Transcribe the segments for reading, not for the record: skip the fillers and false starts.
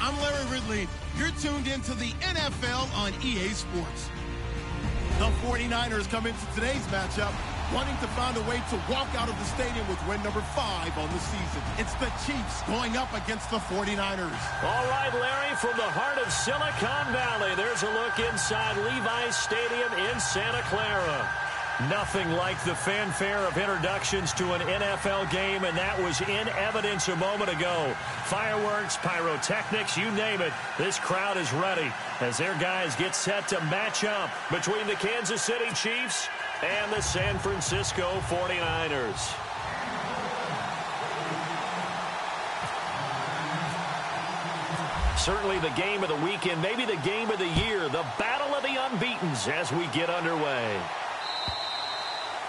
I'm Larry Ridley. You're tuned into the NFL on EA Sports. The 49ers come into today's matchup wanting to find a way to walk out of the stadium with win number 5 on the season. It's the Chiefs going up against the 49ers. All right, Larry, from the heart of Silicon Valley, there's a look inside Levi's Stadium in Santa Clara. Nothing like the fanfare of introductions to an NFL game, and that was in evidence a moment ago. Fireworks, pyrotechnics, you name it. This crowd is ready as their guys get set to match up between the Kansas City Chiefs and the San Francisco 49ers. Certainly the game of the weekend, maybe the game of the year, the battle of the unbeatens as we get underway.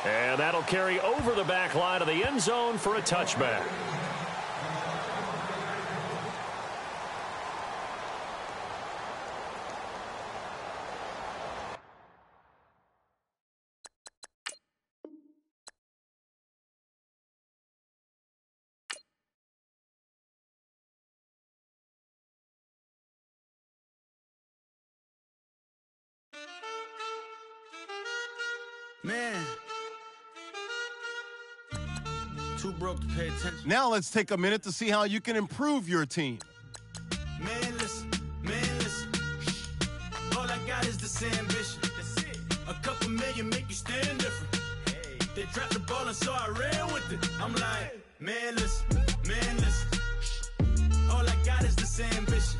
And that'll carry over the back line of the end zone for a touchback. Man. Too broke to pay attention. Now let's take a minute to see how you can improve your team. Man, listen. All I got is this ambition. That's it. A couple million make you stand different. Hey. They dropped the ball and so I ran with it. I'm like, man, listen. All I got is this ambition.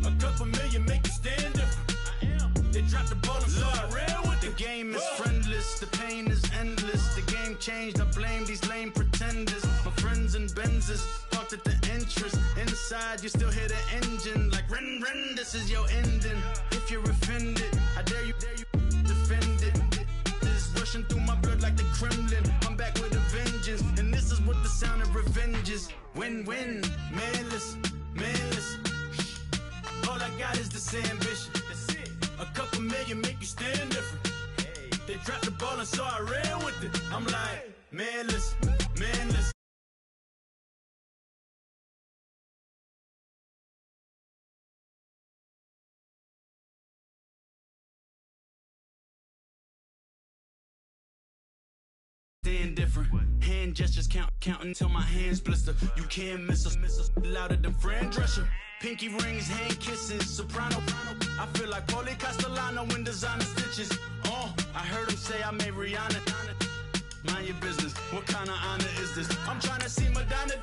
A couple million make you stand different. I am. They dropped the ball and so I ran with it. The game is friendless, the pain is endless. The game changed, I blame these lame pretenders. My friends and Benzes parked at the entrance. Inside, you still hear the engine. Like, ren, this is your ending. If you're offended, I dare you defend it. This is rushing through my blood like the Kremlin. I'm back with a vengeance, and this is what the sound of revenge is. Win-win, man, listen. All I got is this ambition. That's it. A couple million make you stand different. Hey. They dropped the ball and so I ran with it. I'm like, man, listen. Stand different. Hand gestures counting till my hands blister. You can't miss us louder than Fran Drescher. Pinky rings, hand kisses, soprano. I feel like Paulie Castellano in designer stitches. I heard him say I made Rihanna. Mind your business. What kind of honor is this? I'm trying to see Madonna,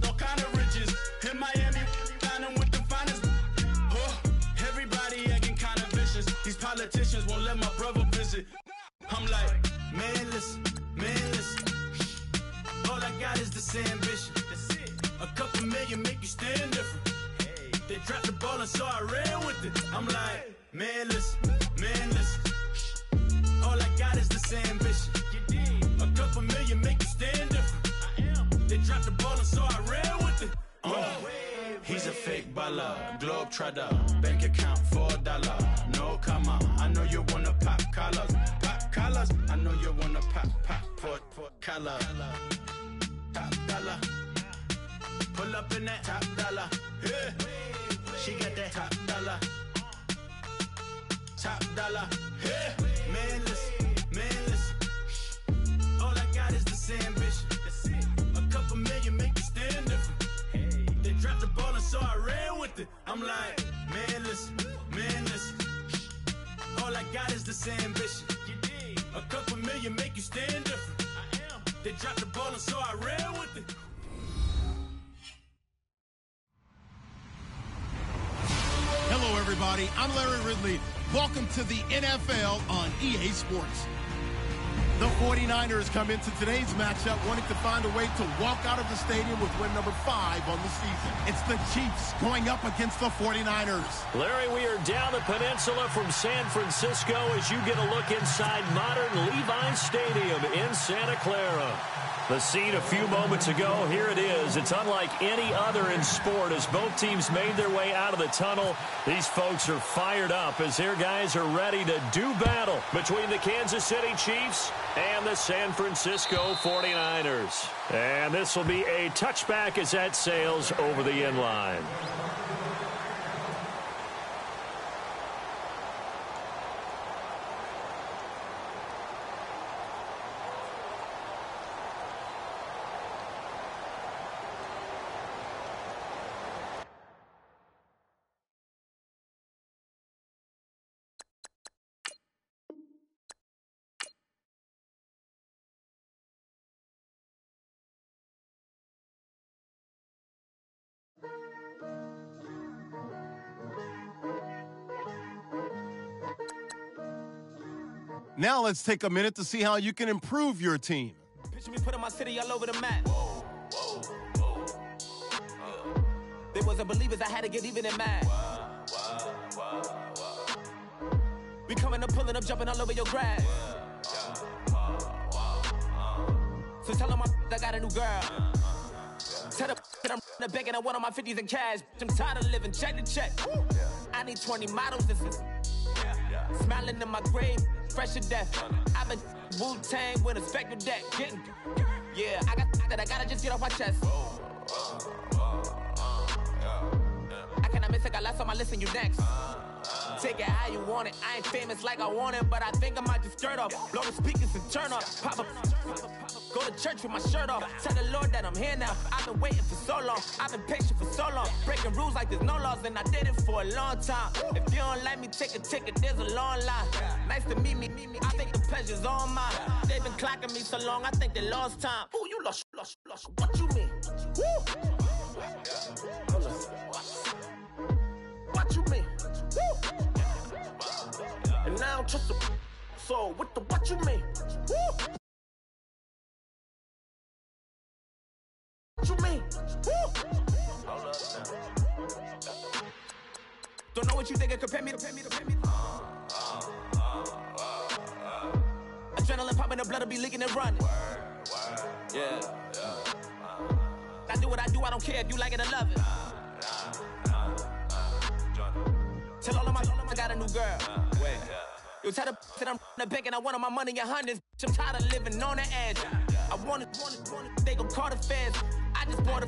all kind of riches. In Miami, dining with the finest. Everybody acting kind of vicious. These politicians won't let my brother visit. I'm like, man, listen. All I got is this ambition. That's it. A couple million make you stand different. Hey. They dropped the ball and so I ran with it. I'm like, man, listen. All I got is this ambition. A couple million make you stand different. I am. They dropped the ball and so I ran with it. He's a fake baller, globetrotter, bank account $4. No comma, I know you wanna pop collars. I know you wanna pop collar. Top dollar, pull up in that top dollar. Yeah. She got that top dollar. Yeah. Man, listen. All I got is this ambition. That's it. A couple million make you stand different. Hey. They dropped the ball and so I ran with it. I'm like, man, listen. All I got is this ambition. A couple million make you stand different. I am. They dropped the ball and so I ran with it. Hello, everybody. I'm Larry Ridley. Welcome to the NFL on EA Sports. The 49ers come into today's matchup wanting to find a way to walk out of the stadium with win number 5 on the season. It's the Chiefs going up against the 49ers. Larry, we are down the peninsula from San Francisco as you get a look inside modern Levi's Stadium in Santa Clara. The scene a few moments ago, here it is. It's unlike any other in sport as both teams made their way out of the tunnel. These folks are fired up as their guys are ready to do battle between the Kansas City Chiefs and the San Francisco 49ers. And this will be a touchback as that sails over the end line. Now let's take a minute to see how you can improve your team. Picture me putting my city all over the map. They wasn't believers, I had to get even and mad. We coming up, pulling up, jumping all over your grass. So tell them I got a new girl. Tell them that I'm begging, I want all my 50s in cash. I'm tired of living check to check. I need 20 models. This is smiling in my grave, fresh to death. I've been Wu-Tang with a spectral deck. I gotta just get off my chest. I cannot miss it, got last on my list and you next. Take it how you want it. I ain't famous like I want it, but I think I might just skirt off. Blow the speakers and turn up. Pop up. Go to church with my shirt off. Tell the Lord that I'm here now. I've been waiting for so long. I've been patient for so long. Breaking rules like there's no laws, and I did it for a long time. If you don't like me, take a ticket. There's a long line. Nice to meet me. I think the pleasure's all mine. They've been clocking me so long, I think they lost time. Ooh, you lost. What you mean? Woo! What you mean? Woo! And now I don't trust the so what you mean? Woo! What you mean? Woo! Don't know what you think, compare me to adrenaline popping, the blood will be leaking and running. Yeah. I do what I do, I don't care if you like it or love it. Tell all of my I got a new girl. Wait. You tell the that I'm the bank and I want all my money in hundreds. I'm tired of living on the edge. I want it. They gon' call the feds. I just bought a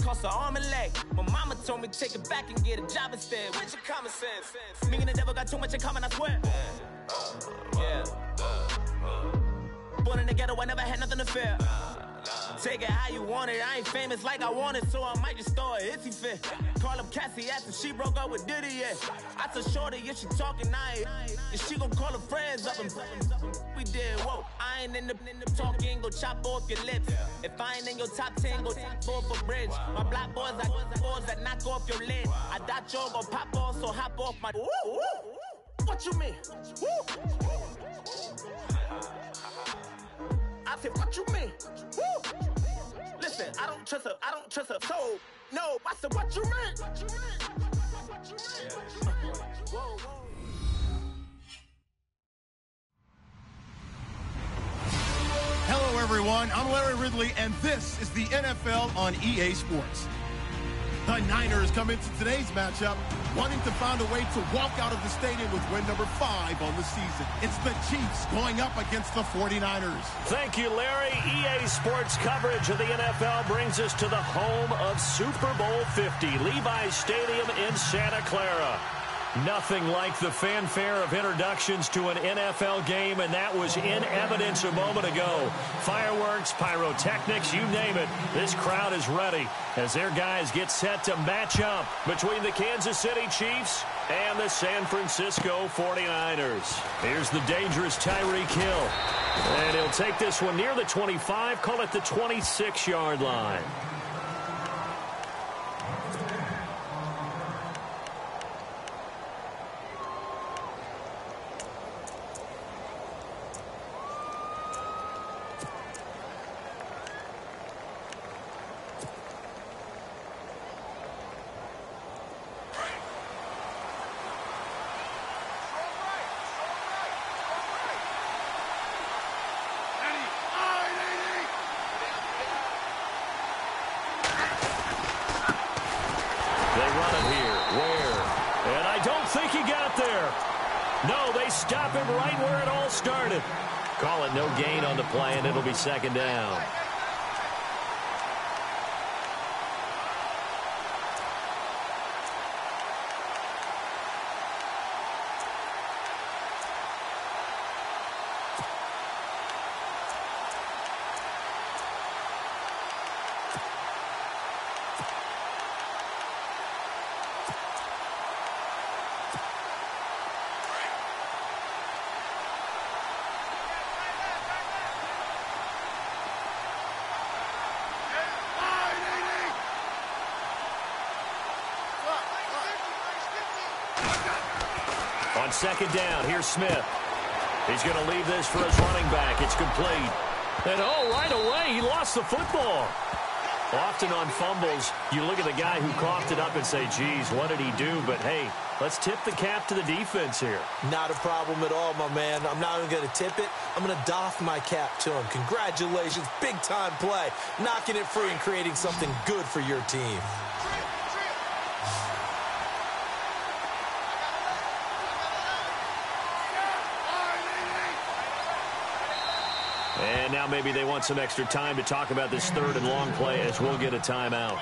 cost an arm and leg. My mama told me take it back and get a job instead. Where's your common sense? Me and the devil got too much in common, I swear. Yeah. Born in the ghetto, I never had nothing to fear. Take it how you want it. I ain't famous like I want it, so I might just throw a hissy fit. Call up Cassie after she broke up with Diddy, yeah. I told Shorty, if she talking, if she gon' call her friends up and we did, whoa. I ain't in the talking, go chop off your lips. If I ain't in your top 10, go top 4 for bridge. My black boys that knock off your lid. I doubt y'all gon' pop off, so hop off my. What you mean? I said, what you mean? Woo! Listen, I don't trust her. So, no, I said, what you mean? Whoa. Hello, everyone. I'm Larry Ridley, and this is the NFL on EA Sports. The Niners come into today's matchup wanting to find a way to walk out of the stadium with win number 5 on the season. It's the Chiefs going up against the 49ers. Thank you, Larry. EA Sports coverage of the NFL brings us to the home of Super Bowl 50, Levi's Stadium in Santa Clara. Nothing like the fanfare of introductions to an NFL game, and that was in evidence a moment ago. Fireworks, pyrotechnics, you name it. This crowd is ready as their guys get set to match up between the Kansas City Chiefs and the San Francisco 49ers. Here's the dangerous Tyreek Hill. And he'll take this one near the 25, call it the 26-yard line. Stop him right where it all started. Call it no gain on the play, and it'll be second down. On second down, here's Smith. He's going to leave this for his running back. It's complete. And, right away, he lost the football. Often on fumbles, you look at the guy who coughed it up and say, geez, what did he do? But, hey, let's tip the cap to the defense here. Not a problem at all, my man. I'm not even going to tip it. I'm going to doff my cap to him. Congratulations. Big-time play. Knocking it free and creating something good for your team. And now maybe they want some extra time to talk about this third and long play as we'll get a timeout.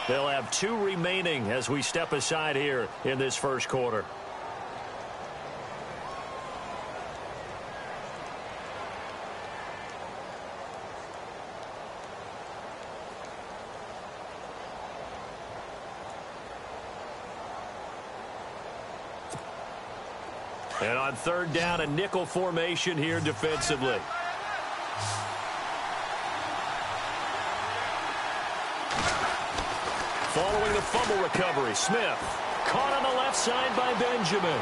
They'll have 2 remaining as we step aside here in this first quarter. And on third down, a nickel formation here defensively. Following the fumble recovery, Smith caught on the left side by Benjamin.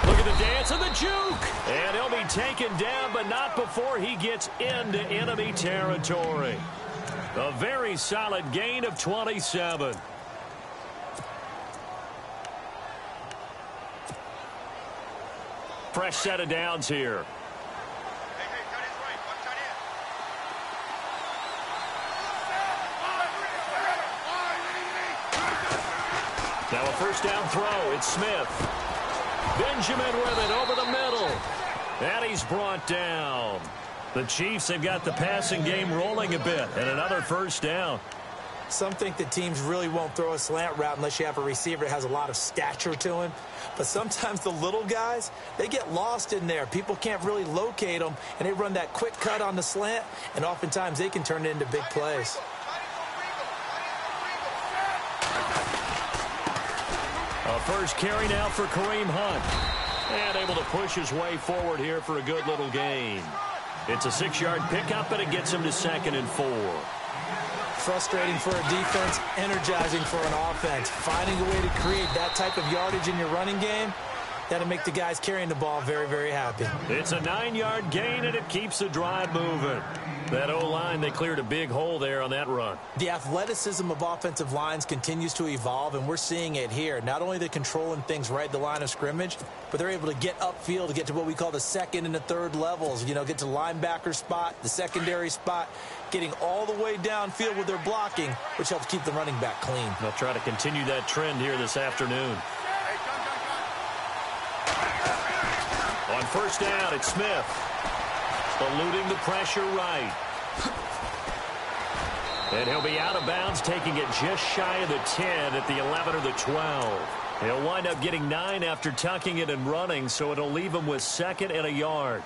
Look at the dance of the juke. And he'll be taken down, but not before he gets into enemy territory. A very solid gain of 27. Fresh set of downs here. Now a first down throw. It's Smith. Benjamin with it over the middle. And he's brought down. The Chiefs have got the passing game rolling a bit. And another first down. Some think that teams really won't throw a slant route unless you have a receiver that has a lot of stature to him. But sometimes the little guys, they get lost in there. People can't really locate them, and they run that quick cut on the slant, and oftentimes they can turn it into big plays. A first carry now for Kareem Hunt. And able to push his way forward here for a good little gain. It's a 6-yard pickup, and it gets him to 2nd and 4. Frustrating for a defense, energizing for an offense. Finding a way to create that type of yardage in your running game, that'll make the guys carrying the ball very, very happy. It's a 9-yard gain, and it keeps the drive moving. That O-line, they cleared a big hole there on that run. The athleticism of offensive lines continues to evolve, and we're seeing it here. Not only they're controlling things right at the line of scrimmage, but they're able to get upfield to get to what we call the second and the third levels. You know, get to the linebacker spot, the secondary spot, getting all the way downfield with their blocking, which helps keep the running back clean. They'll try to continue that trend here this afternoon. On first down, it's Smith. Eluding the pressure right. And he'll be out of bounds, taking it just shy of the 10 at the 11 or the 12. He'll wind up getting 9 after tucking it and running, so it'll leave him with 2nd and a yard.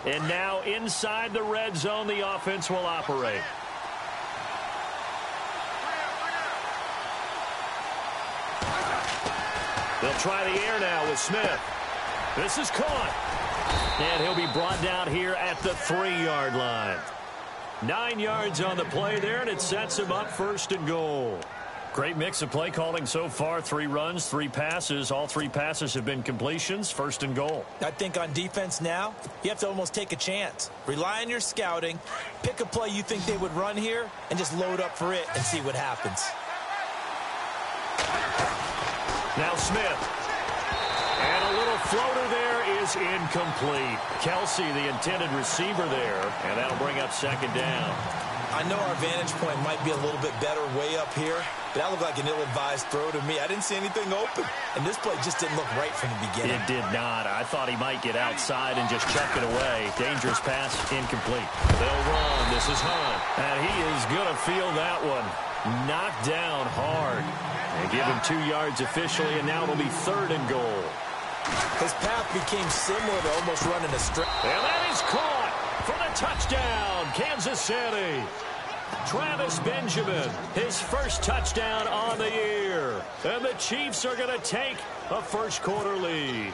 And now inside the red zone, the offense will operate. They'll try the air now with Smith. This is caught. And he'll be brought down here at the 3-yard line. 9 yards on the play there, and it sets him up 1st and goal. Great mix of play calling so far. 3 runs, 3 passes. All 3 passes have been completions. 1st and goal. I think on defense now, you have to almost take a chance. Rely on your scouting. Pick a play you think they would run here, and just load up for it and see what happens. Now Smith. And a little floater there is incomplete. Kelsey, the intended receiver there, and that'll bring up 2nd down. I know our vantage point might be a little bit better way up here, but that looked like an ill-advised throw to me. I didn't see anything open, and this play just didn't look right from the beginning. It did not. I thought he might get outside and just chuck it away. Dangerous pass, incomplete. They'll run. This is Hunt, and he is going to feel that one. Knocked down hard. They give him 2 yards officially, and now it'll be 3rd and goal. His path became similar to almost running a straight. And that is caught for the touchdown, Kansas City. Travis Benjamin, his first touchdown on the year. And the Chiefs are going to take a first-quarter lead.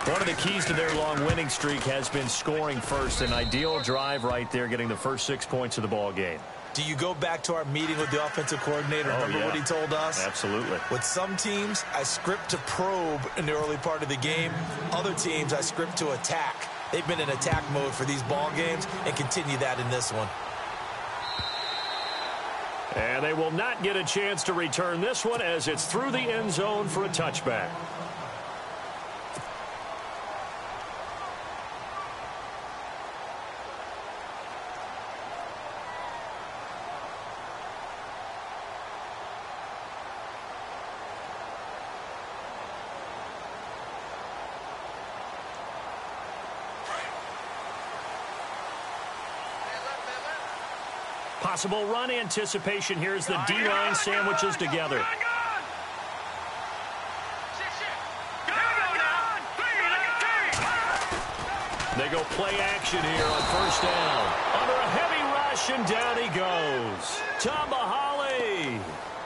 One of the keys to their long winning streak has been scoring first. An ideal drive right there, getting the first 6 points of the ball game. Do you go back to our meeting with the offensive coordinator? Remember what he told us? Absolutely. With some teams, I script to probe in the early part of the game. Other teams, I script to attack. They've been in attack mode for these ball games and continue that in this one. And they will not get a chance to return this one as it's through the end zone for a touchback. Possible run anticipation here as the D-line sandwiches together. They go play action here on first down. Under a heavy rush, and down he goes. Tomahali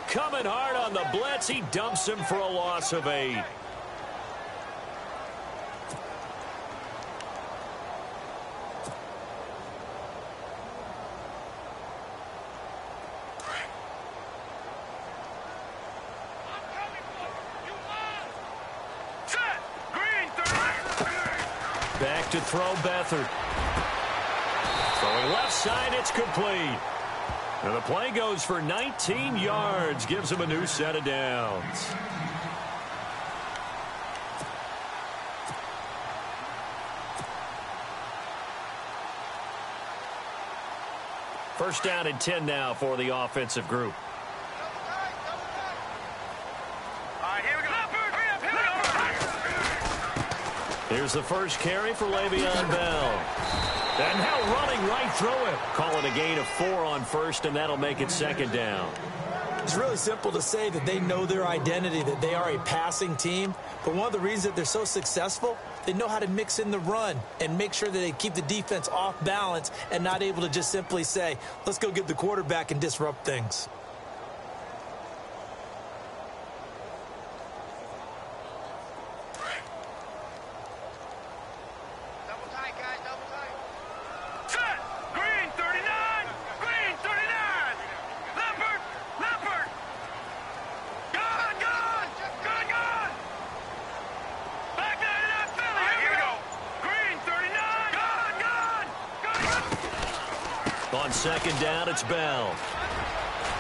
coming hard on the blitz. He dumps him for a loss of 8. Back to throw Beathard. Throwing left side, it's complete. And the play goes for 19 yards. Gives him a new set of downs. First down and 10 now for the offensive group. Here's the first carry for Le'Veon Bell. And now running right through it. Call it a gain of 4 on first, and that'll make it second down. It's really simple to say that they know their identity, that they are a passing team. But one of the reasons that they're so successful, they know how to mix in the run and make sure that they keep the defense off balance and not able to just simply say, let's go get the quarterback and disrupt things. On second down, it's Bell.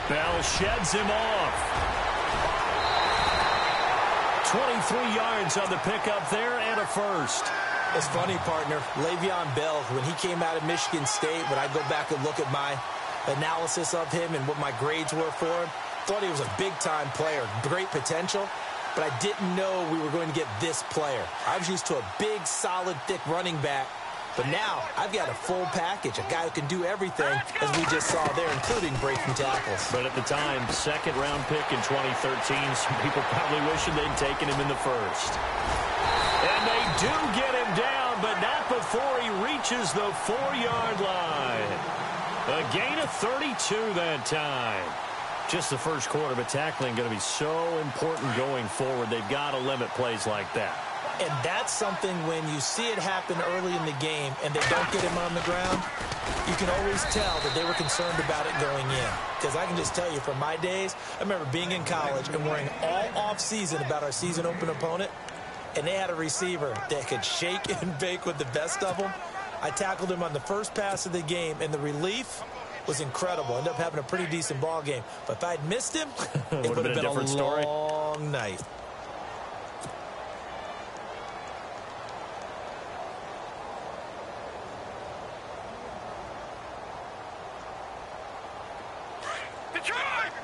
Bell sheds him off. 23 yards on the pickup there and a first. It's funny, partner. Le'Veon Bell, when he came out of Michigan State, when I go back and look at my analysis of him and what my grades were for him, thought he was a big-time player, great potential, but I didn't know we were going to get this player. I was used to a big, solid, thick running back. But now, I've got a full package, a guy who can do everything, as we just saw there, including breaking tackles. But at the time, second-round pick in 2013, some people probably wishing they'd taken him in the first. And they do get him down, but not before he reaches the 4-yard line. A gain of 32 that time. Just the first quarter, but tackling going to be so important going forward. They've got to limit plays like that. And that's something when you see it happen early in the game and they don't get him on the ground, you can always tell that they were concerned about it going in. Because I can just tell you from my days, I remember being in college and worrying all off-season about our season open opponent, and they had a receiver that could shake and bake with the best of them. I tackled him on the first pass of the game, and the relief was incredible. Ended up having a pretty decent ball game. But if I'd missed him, it would have been a different story. Long night.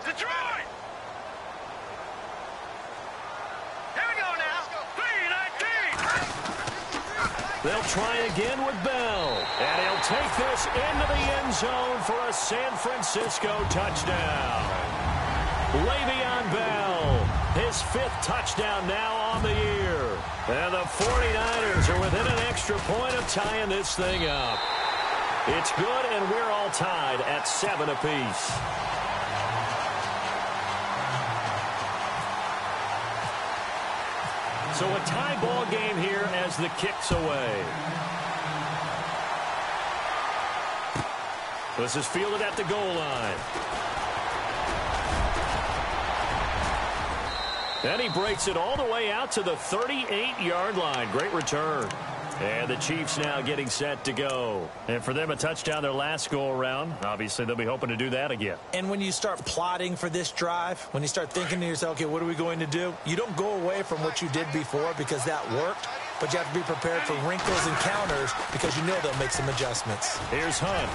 Detroit! Here we go now. 3-19. They'll try again with Bell. And he'll take this into the end zone for a San Francisco touchdown. Le'Veon Bell, his 5th touchdown now on the year. And the 49ers are within an extra point of tying this thing up. It's good, and we're all tied at 7 apiece. So a tie ball game here as the kick's away. This is fielded at the goal line. And he breaks it all the way out to the 38-yard line. Great return. And the Chiefs now getting set to go. And for them, a touchdown their last go-around. Obviously, they'll be hoping to do that again. And when you start plotting for this drive, when you start thinking to yourself, okay, what are we going to do? You don't go away from what you did before because that worked, but you have to be prepared for wrinkles and counters because you know they'll make some adjustments. Here's Hunt.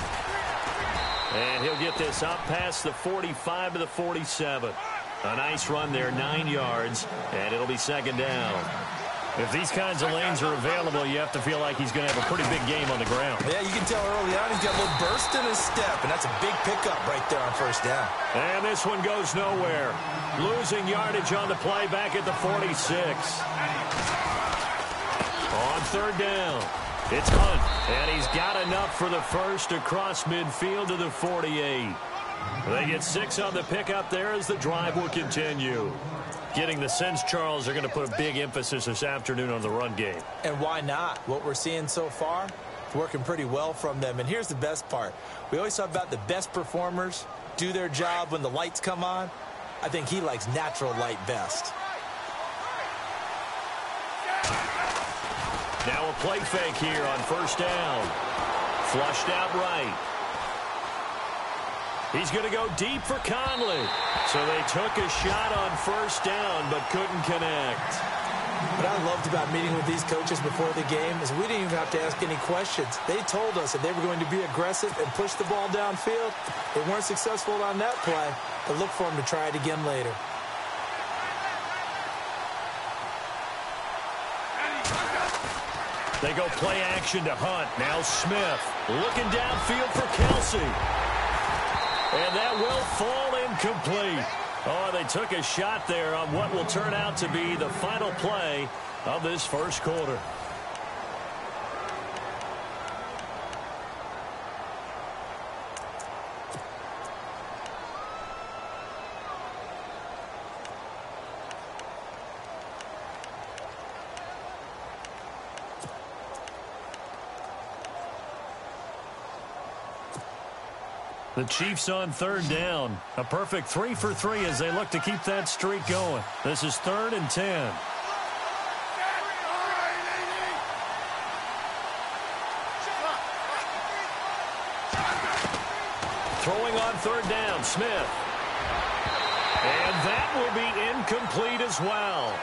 And he'll get this up past the 45 to the 47. A nice run there, 9 yards, and it'll be second down. If these kinds of lanes are available, you have to feel like he's going to have a pretty big game on the ground. Yeah, you can tell early on he's got a little burst in his step, and that's a big pickup right there on first down. And this one goes nowhere. Losing yardage on the play back at the 46. On third down, it's Hunt, and he's got enough for the first across midfield to the 48. They get 6 on the pickup there as the drive will continue. Getting the sense, Charles, are going to put a big emphasis this afternoon on the run game. And why not? What we're seeing so far, it's working pretty well from them. And here's the best part. We always talk about the best performers do their job when the lights come on. I think he likes natural light best. Now a play fake here on first down. Flushed out right. He's going to go deep for Conley. So they took a shot on first down but couldn't connect. What I loved about meeting with these coaches before the game is we didn't even have to ask any questions. They told us that they were going to be aggressive and push the ball downfield. They weren't successful on that play, but look for them to try it again later. They go play action to Hunt. Now Smith looking downfield for Kelsey. And that will fall incomplete. Oh, they took a shot there on what will turn out to be the final play of this first quarter. The Chiefs on third down. A perfect 3 for 3 as they look to keep that streak going. This is 3rd and 10. Throwing on third down, Smith. And that will be incomplete as well.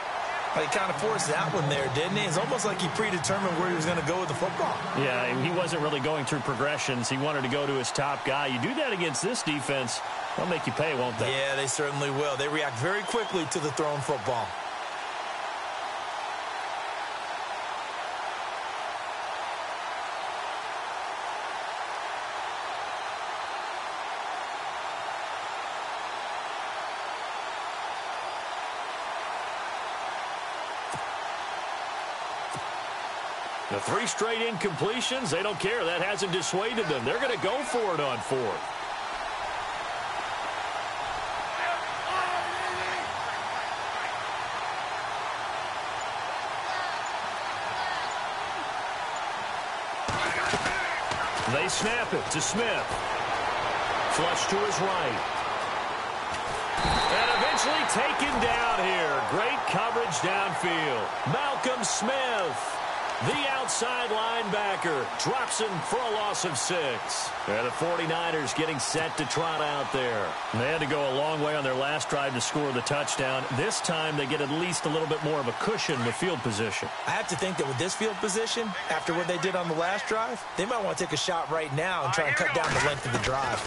He kind of forced that one there, didn't he? It's almost like he predetermined where he was going to go with the football. Yeah, he wasn't really going through progressions. He wanted to go to his top guy. You do that against this defense, they'll make you pay, won't they? Yeah, they certainly will. They react very quickly to the thrown football. The 3 straight incompletions, they don't care. That hasn't dissuaded them. They're going to go for it on 4th. They snap it to Smith. Flush to his right. And eventually taken down here. Great coverage downfield. Malcolm Smith, the outside linebacker, drops him for a loss of 6. And the 49ers getting set to trot out there. They had to go a long way on their last drive to score the touchdown. This time they get at least a little bit more of a cushion with field position. I have to think that with this field position, after what they did on the last drive, they might want to take a shot right now and try and cut down the length of the drive.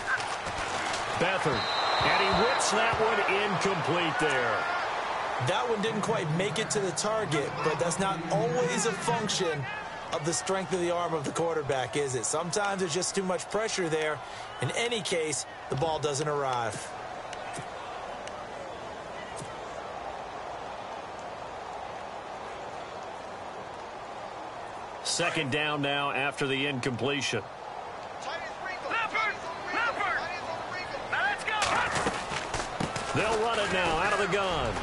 Beathard, and he whips that one incomplete there. That one didn't quite make it to the target, but that's not always a function of the strength of the arm of the quarterback, is it? Sometimes there's just too much pressure there. In any case, the ball doesn't arrive. Second down now after the incompletion. They'll run it now out of the gun.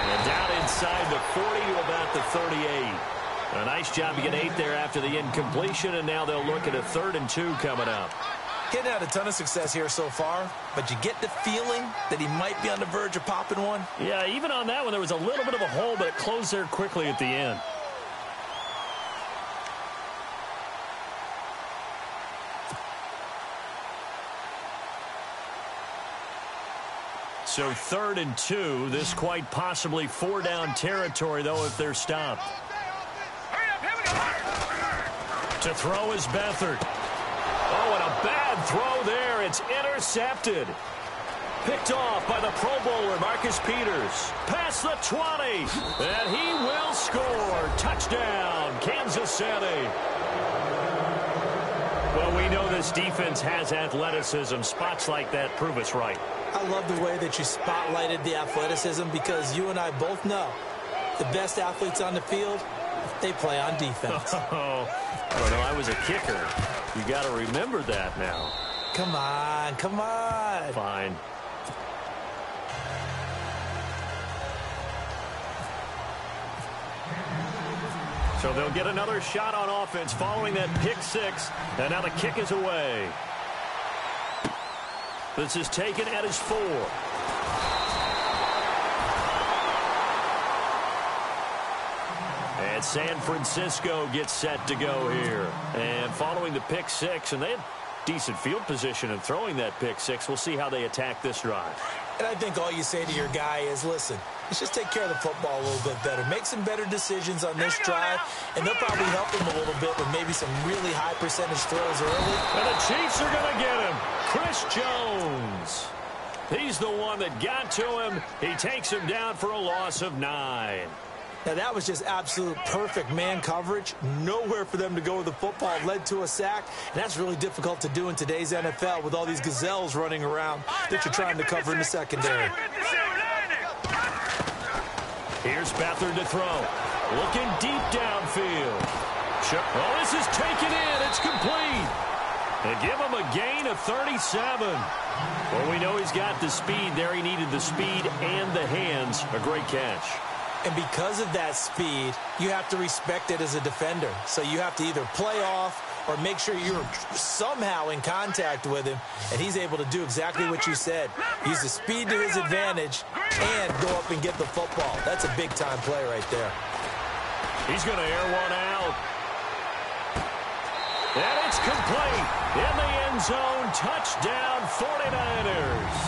And down inside the 40 to about the 38. A nice job to get 8 there after the incompletion, and now they'll look at a 3rd and 2 coming up. Getting had a ton of success here so far, but you get the feeling that he might be on the verge of popping one. Yeah, even on that one, there was a little bit of a hole, but it closed there quickly at the end. So 3rd and 2, this quite possibly 4-down territory, though, if they're stopped. To throw is Beathard. Oh, and a bad throw there. It's intercepted. Picked off by the Pro Bowler, Marcus Peters. Past the 20. And he will score. Touchdown, Kansas City. Well, we know this defense has athleticism. Spots like that prove us right. I love the way that you spotlighted the athleticism because you and I both know the best athletes on the field, they play on defense. Oh, no, I was a kicker. You got to remember that now. Come on, come on. Fine. So they'll get another shot on offense following that pick 6, and now the kick is away. This is taken at his 4. And San Francisco gets set to go here. And following the pick 6, and they had decent field position in throwing that pick 6. We'll see how they attack this drive. And I think all you say to your guy is, listen, let's just take care of the football a little bit better. Make some better decisions on this drive, and they'll probably help him a little bit with maybe some really high percentage throws early. And the Chiefs are going to get him. Chris Jones. He's the one that got to him. He takes him down for a loss of 9. Now, that was just absolute perfect man coverage. Nowhere for them to go with the football. Led to a sack. And that's really difficult to do in today's NFL with all these gazelles running around that you're trying to cover in the secondary. Here's Beathard to throw. Looking deep downfield. Oh, this is taken in. It's complete. And give him a gain of 37. Well, we know he's got the speed there. He needed the speed and the hands. A great catch. And because of that speed, you have to respect it as a defender. So you have to either play off or make sure you're somehow in contact with him. And he's able to do exactly what you said. Use the speed to his advantage and go up and get the football. That's a big-time play right there. He's going to air one out. And it's complete. In the end zone, touchdown 49ers.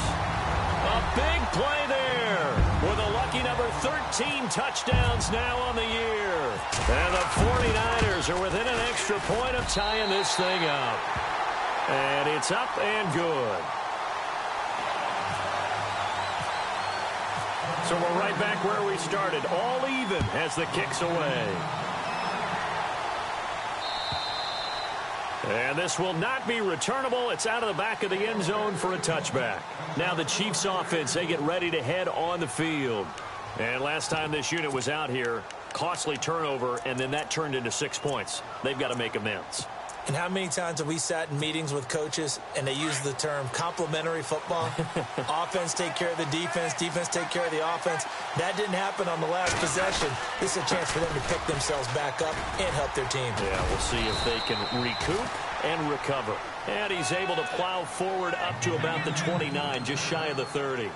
A big play there with a lucky number 13 touchdowns now on the year. And the 49ers are within an extra point of tying this thing up. And it's up and good. So we're right back where we started, all even as the kick's away. And this will not be returnable. It's out of the back of the end zone for a touchback. Now the Chiefs offense, they get ready to head on the field. And last time this unit was out here, costly turnover, and then that turned into 6 points. They've got to make amends. And how many times have we sat in meetings with coaches and they use the term complementary football? Offense take care of the defense, defense take care of the offense. That didn't happen on the last possession. This is a chance for them to pick themselves back up and help their team. Yeah, we'll see if they can recoup and recover. And he's able to plow forward up to about the 29, just shy of the 30.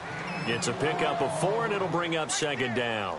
It's a pickup of 4, and it'll bring up 2nd down.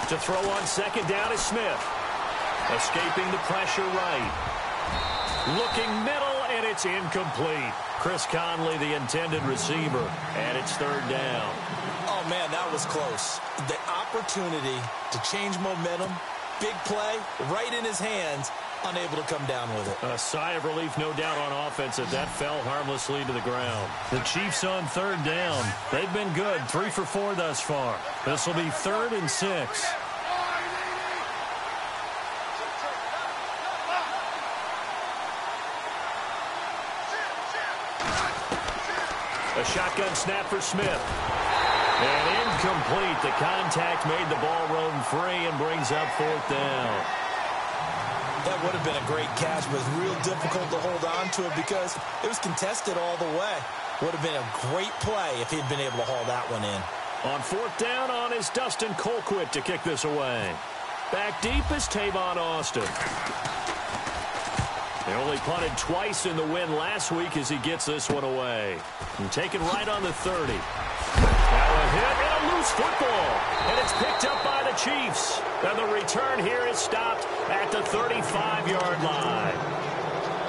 To throw on 2nd down is Smith. Escaping the pressure right. Looking middle, and it's incomplete. Chris Conley, the intended receiver, and it's 3rd down. Oh, man, that was close. The opportunity to change momentum, big play, right in his hands, unable to come down with it. A sigh of relief, no doubt, on offense as that fell harmlessly to the ground. The Chiefs on 3rd down. They've been good, 3 for 4 thus far. This will be 3rd and 6. shotgun snap for Smith. And incomplete. The contact made the ball roam free and brings up 4th down. That would have been a great catch, but it's real difficult to hold on to it because it was contested all the way. Would have been a great play if he'd been able to haul that one in. On 4th down on is Dustin Colquitt to kick this away. Back deep is Tavon Austin. They only punted twice in the win last week as he gets this one away. And taken right on the 30. Now a hit and a loose football. And it's picked up by the Chiefs. And the return here is stopped at the 35-yard line.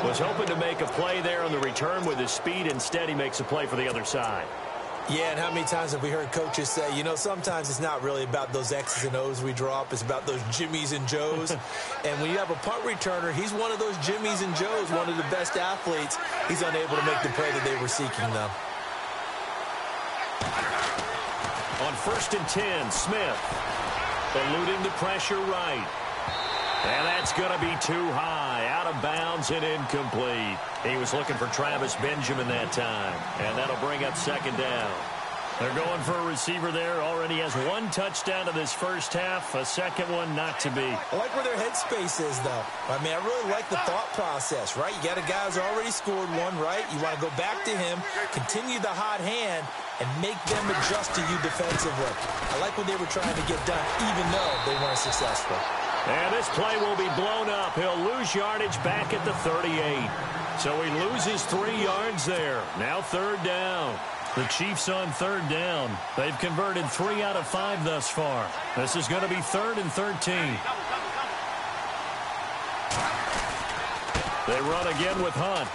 Was hoping to make a play there on the return with his speed. Instead, he makes a play for the other side. Yeah, and how many times have we heard coaches say, you know, sometimes it's not really about those X's and O's we draw up. It's about those Jimmies and Joes. And when you have a punt returner, he's one of those Jimmies and Joes, one of the best athletes. He's unable to make the play that they were seeking, though. On 1st and 10, Smith eluding the pressure right. And that's going to be too high. Out of bounds and incomplete. He was looking for Travis Benjamin that time. And that'll bring up 2nd down. They're going for a receiver there. Already has 1 touchdown to this first half. A second one not to be. I like where their headspace is, though. I mean, I really like the thought process, right? You got a guy who's already scored one, right? You want to go back to him, continue the hot hand, and make them adjust to you defensively. I like what they were trying to get done, even though they weren't successful. And this play will be blown up. He'll lose yardage back at the 38. So he loses 3 yards there. Now 3rd down. The Chiefs on 3rd down. They've converted 3 out of 5 thus far. This is going to be 3rd and 13. They run again with Hunt.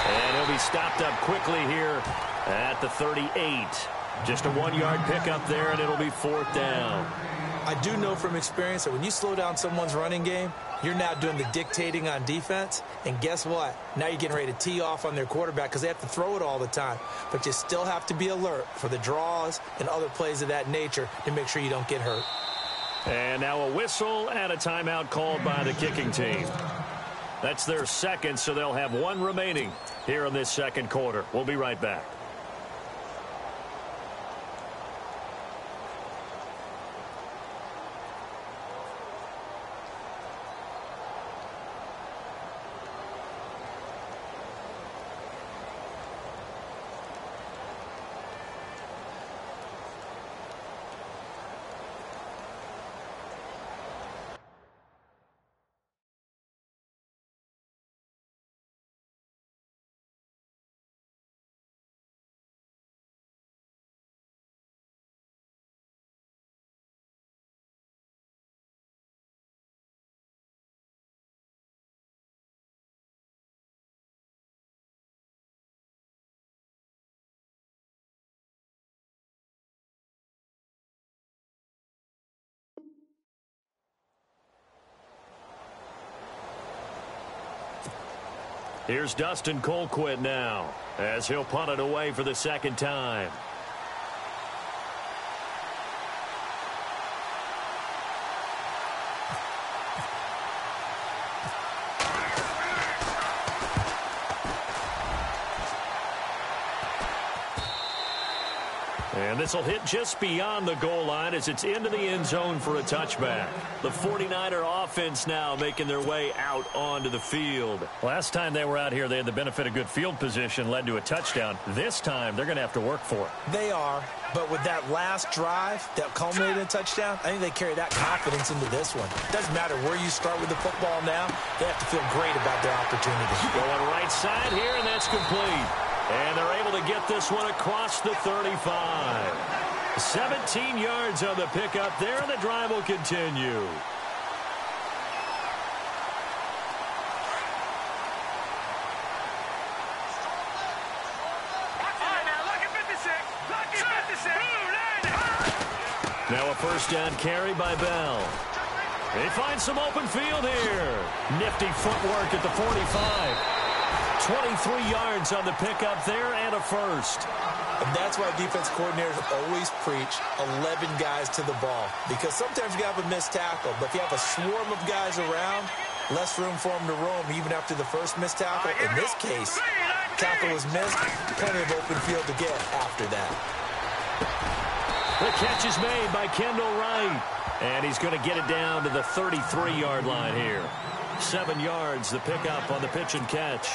And he'll be stopped up quickly here at the 38. Just a 1-yard pickup there, and it'll be 4th down. I do know from experience that when you slow down someone's running game, you're now doing the dictating on defense. And guess what? Now you're getting ready to tee off on their quarterback because they have to throw it all the time. But you still have to be alert for the draws and other plays of that nature to make sure you don't get hurt. And now a whistle and a timeout called by the kicking team. That's their second, so they'll have 1 remaining here in this second quarter. We'll be right back. Here's Dustin Colquitt now as he'll punt it away for the 2nd time. And this will hit just beyond the goal line as it's into the end zone for a touchback. The 49er offense now making their way out onto the field. Last time they were out here, they had the benefit of good field position, led to a touchdown. This time, they're going to have to work for it. They are, but with that last drive that culminated in a touchdown, I think they carry that confidence into this one. It doesn't matter where you start with the football now. They have to feel great about their opportunity. Going right side here, and that's complete. And they're able to get this one across the 35. 17 yards on the pickup there, and the drive will continue. Now a first down carry by Bell. They find some open field here. Nifty footwork at the 45. 23 yards on the pickup there and a first. And that's why defense coordinators always preach 11 guys to the ball. Because sometimes you have a missed tackle, but if you have a swarm of guys around, less room for them to roam even after the first missed tackle. In this case, Tackle was missed. Plenty of open field to get after that. The catch is made by Kendall Wright. And he's going to get it down to the 33-yard line here. 7 yards, the pickup on the pitch and catch.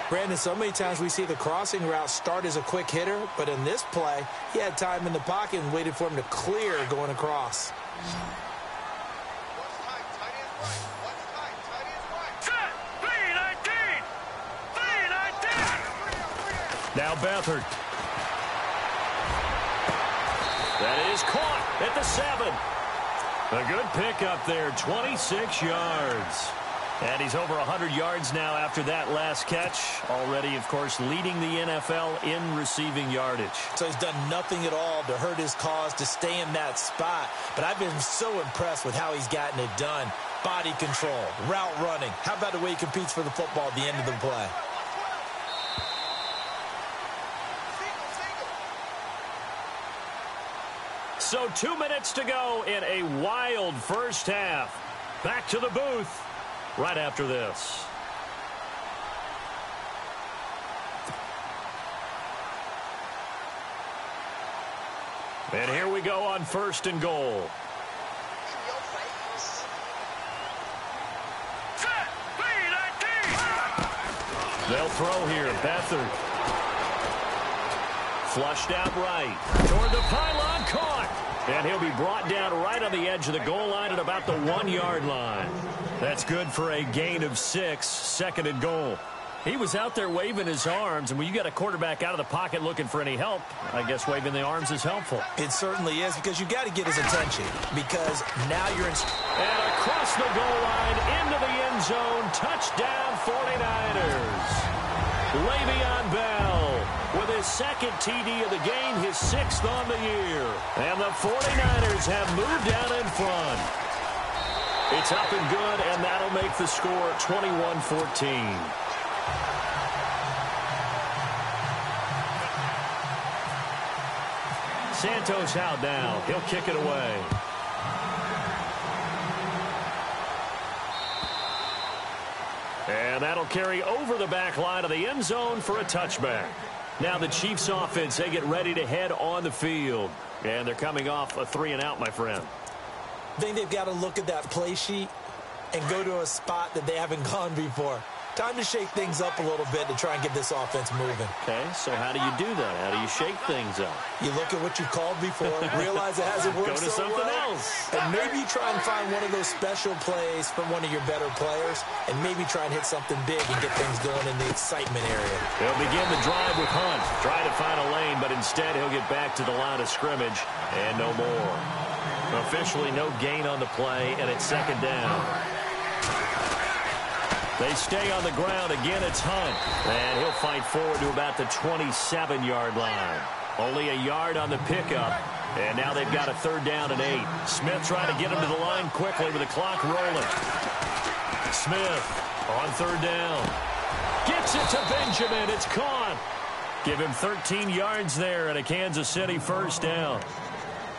Brandon, so many times we see the crossing route start as a quick hitter, but in this play, he had time in the pocket and waited for him to clear going across. Now Beathard. That is caught at the 7. A good pickup there, 26 yards. And he's over 100 yards now after that last catch. Already, of course, leading the NFL in receiving yardage. So he's done nothing at all to hurt his cause to stay in that spot. But I've been so impressed with how he's gotten it done. Body control, route running. How about the way he competes for the football at the end of the play? So 2 minutes to go in a wild first half. Back to the booth right after this. And here we go on 1st and goal. They'll throw here. Beathard. Flushed out right. Toward the pylon. Caught. And he'll be brought down right on the edge of the goal line at about the 1-yard line. That's good for a gain of 6. 2nd and goal. He was out there waving his arms, and when you got a quarterback out of the pocket looking for any help, I guess waving the arms is helpful. It certainly is, because you got to get his attention, because now you're in... And across the goal line, into the end zone, touchdown 49ers. Le'Veon Bell with his 2nd TD of the game, his 6th on the year. And the 49ers have moved out in front. It's up and good, and that'll make the score 21-14. Santos out now. He'll kick it away. And that'll carry over the back line of the end zone for a touchback. Now the Chiefs offense, they get ready to head on the field. And they're coming off a 3-and-out, my friend. I think they've got to look at that play sheet and go to a spot that they haven't gone before. Time to shake things up a little bit to try and get this offense moving. Okay, so how do you do that? How do you shake things up? You look at what you called before, realize it hasn't worked Go to so something well, else. and maybe try and find one of those special plays from one of your better players, and maybe try and hit something big and get things going in the excitement area. He'll begin the drive with Hunt. Try to find a lane, but instead he'll get back to the line of scrimmage, and no more. Officially no gain on the play, and it's 2nd down. They stay on the ground. Again, it's Hunt. And he'll fight forward to about the 27-yard line. Only a yard on the pickup. And now they've got a 3rd down and 8. Smith trying to get him to the line quickly with the clock rolling. Smith on 3rd down. Gets it to Benjamin. It's caught. Give him 13 yards there and a Kansas City 1st down.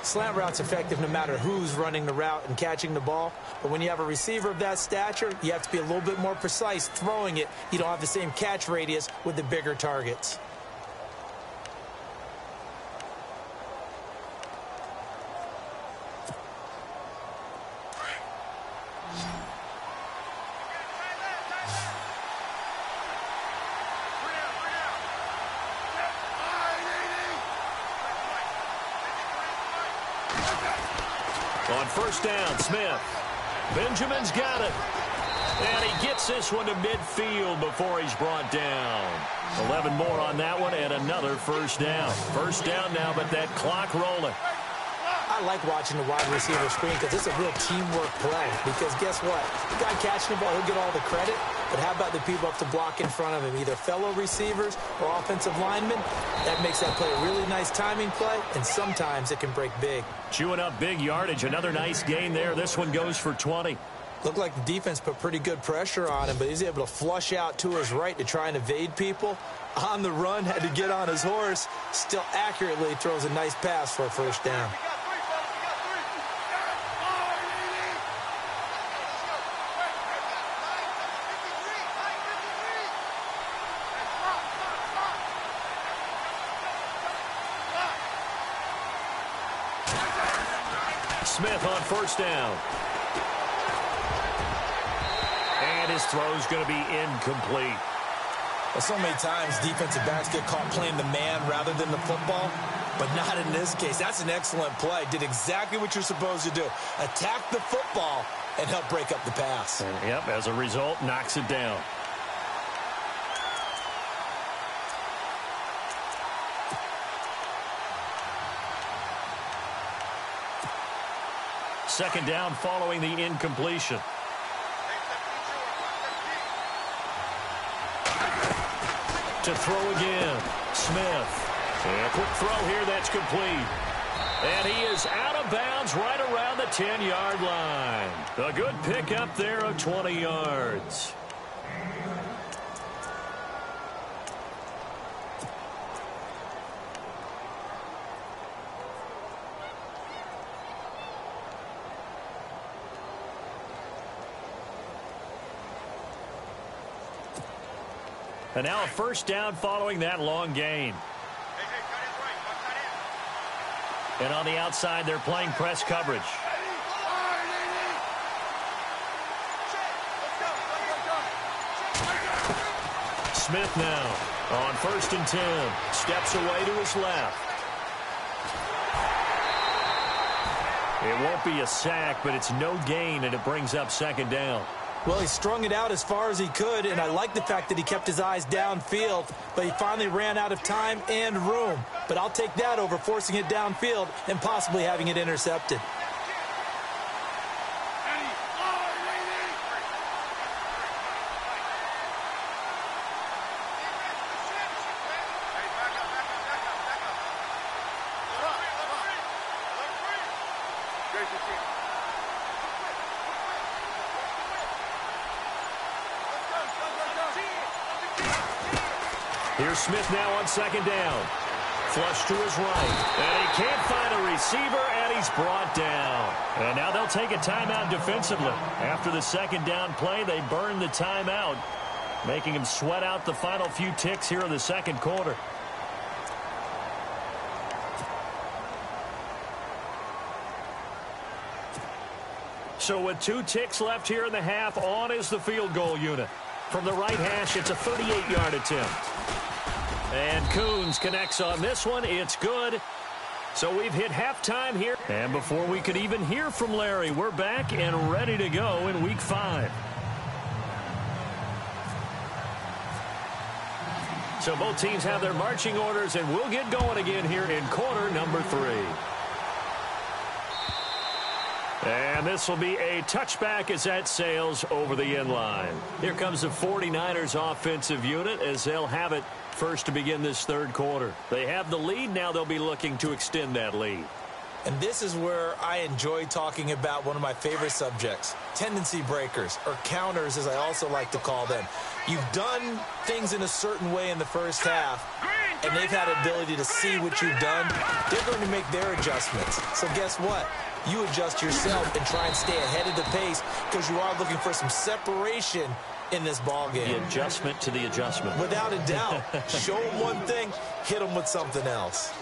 Slant route's effective no matter who's running the route and catching the ball. But when you have a receiver of that stature, you have to be a little bit more precise throwing it. You don't have the same catch radius with the bigger targets. On 1st down, Smith. Benjamin's got it. And he gets this one to midfield before he's brought down. 11 more on that one and another 1st down. 1st down now, but that clock rolling. I like watching the wide receiver screen because it's a real teamwork play. Because guess what? The guy catching the ball, he'll get all the credit. But how about the people up to block in front of him, either fellow receivers or offensive linemen? That makes that play a really nice timing play, and sometimes it can break big. Chewing up big yardage. Another nice gain there. This one goes for 20. Looked like the defense put pretty good pressure on him, but he's able to flush out to his right to try and evade people. On the run, had to get on his horse. Still accurately throws a nice pass for a 1st down. Smith on first down. And his throw is going to be incomplete. Well, so many times defensive backs get caught playing the man rather than the football, but not in this case. That's an excellent play. Did exactly what you're supposed to do. Attack the football and help break up the pass. And, yep, as a result, knocks it down. Second down following the incompletion. To throw again, Smith. And a quick throw here that's complete. And he is out of bounds right around the 10-yard line. A good pickup there of 20 yards. And now a first down following that long gain. And on the outside, they're playing press coverage. Smith now on 1st and 10. Steps away to his left. It won't be a sack, but it's no gain, and it brings up second down. Well, he strung it out as far as he could, and I like the fact that he kept his eyes downfield, but he finally ran out of time and room. But I'll take that over forcing it downfield and possibly having it intercepted. Here's Smith now on second down. Flush to his right. And he can't find a receiver, and he's brought down. And now they'll take a timeout defensively. After the second down play, they burn the timeout, making him sweat out the final few ticks here in the second quarter. So with 2 ticks left here in the half, on is the field goal unit. From the right hash, it's a 38-yard attempt. And Coons connects on this one. It's good. So we've hit halftime here. And before we could even hear from Larry, we're back and ready to go in Week 5. So both teams have their marching orders, and we'll get going again here in quarter number 3. And this will be a touchback as that sails over the end line. Here comes the 49ers offensive unit as they'll have it first to begin this third quarter. They have the lead. Now they'll be looking to extend that lead. And this is where I enjoy talking about one of my favorite subjects, tendency breakers, or counters as I also like to call them. You've done things in a certain way in the first half, and they've had ability to see what you've done. They're going to make their adjustments. So guess what? You adjust yourself and try and stay ahead of the pace because you are looking for some separation in this ball game. The adjustment to the adjustment. Without a doubt. Show them one thing, hit them with something else.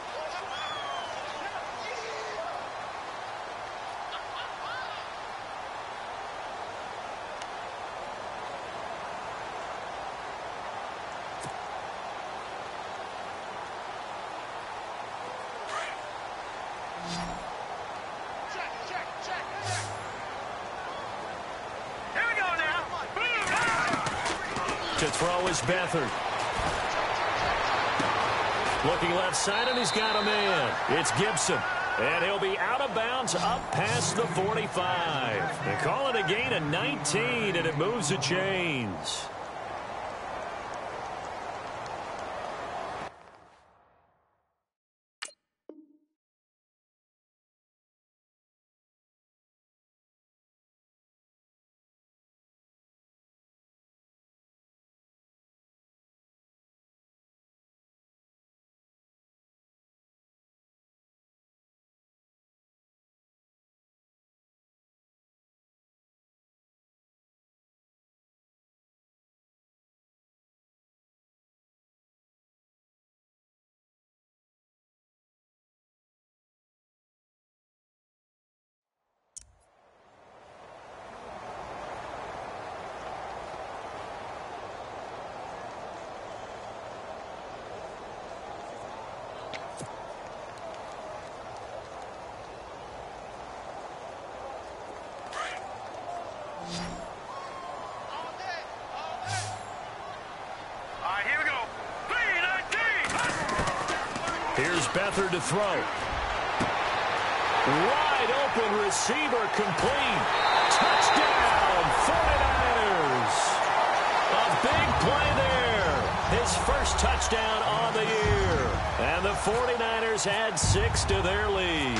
To throw is Beathard. Looking left side, and he's got a man. It's Gibson. And he'll be out of bounds up past the 45. They call it a gain of 19, and it moves the chains. Here we go. Here's Beathard to throw. Wide open receiver complete. Touchdown, 49ers. A big play there. His first touchdown on the year. And the 49ers add 6 to their lead.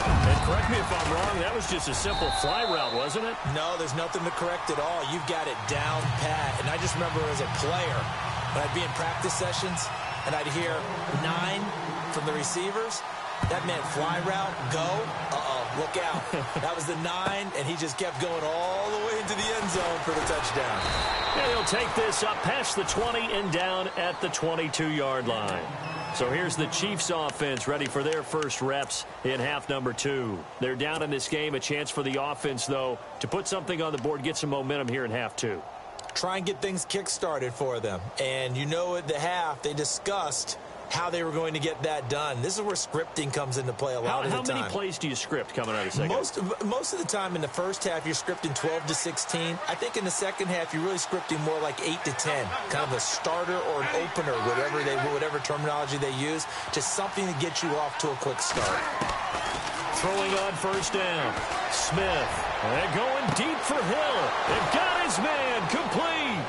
And correct me if I'm wrong, that was just a simple fly route, wasn't it? No, there's nothing to correct at all. You've got it down pat. And I just remember as a player, when I'd be in practice sessions, and I'd hear 9 from the receivers. That meant fly route, go, look out. That was the 9, and he just kept going all the way into the end zone for the touchdown. And he'll take this up past the 20 and down at the 22-yard line. So here's the Chiefs offense ready for their first reps in half number 2. They're down in this game. A chance for the offense, though, to put something on the board, get some momentum here in half 2. Try and get things kick-started for them. And you know at the half, they discussed how they were going to get that done. This is where scripting comes into play a lot of the time. How many plays do you script coming out of the second? Most of the time in the first half, you're scripting 12 to 16. I think in the second half, you're really scripting more like 8 to 10. Kind of a starter or an opener, whatever terminology they use. Just something to get you off to a quick start. Throwing on first down. Smith. And going deep for Hill. They've got his man complete.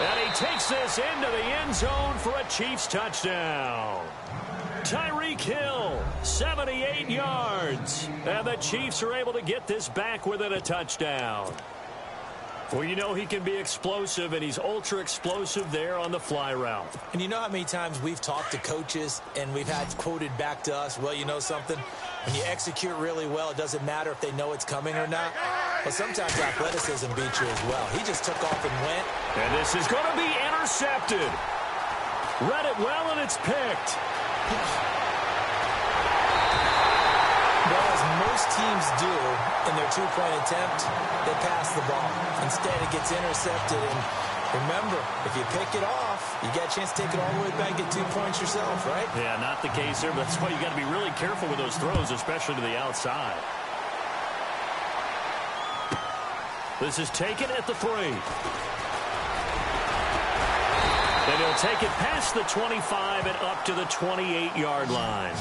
And he takes this into the end zone for a Chiefs touchdown. Tyreek Hill, 78 yards. And the Chiefs are able to get this back within a touchdown. Well, you know he can be explosive, and he's ultra-explosive there on the fly route. And you know how many times we've talked to coaches and we've had quoted back to us, well, you know something? When you execute really well, it doesn't matter if they know it's coming or not. But sometimes athleticism beats you as well. He just took off and went. And this is going to be intercepted. Read it well, and it's picked. Well, as most teams do in their two-point attempt, they pass the ball. Instead, it gets intercepted. And remember, if you pick it off, you got a chance to take it all the way back and get 2 points yourself, right? Yeah, not the case there, but that's why you got to be really careful with those throws, especially to the outside. This is taken at the 3. And he'll take it past the 25 and up to the 28-yard line.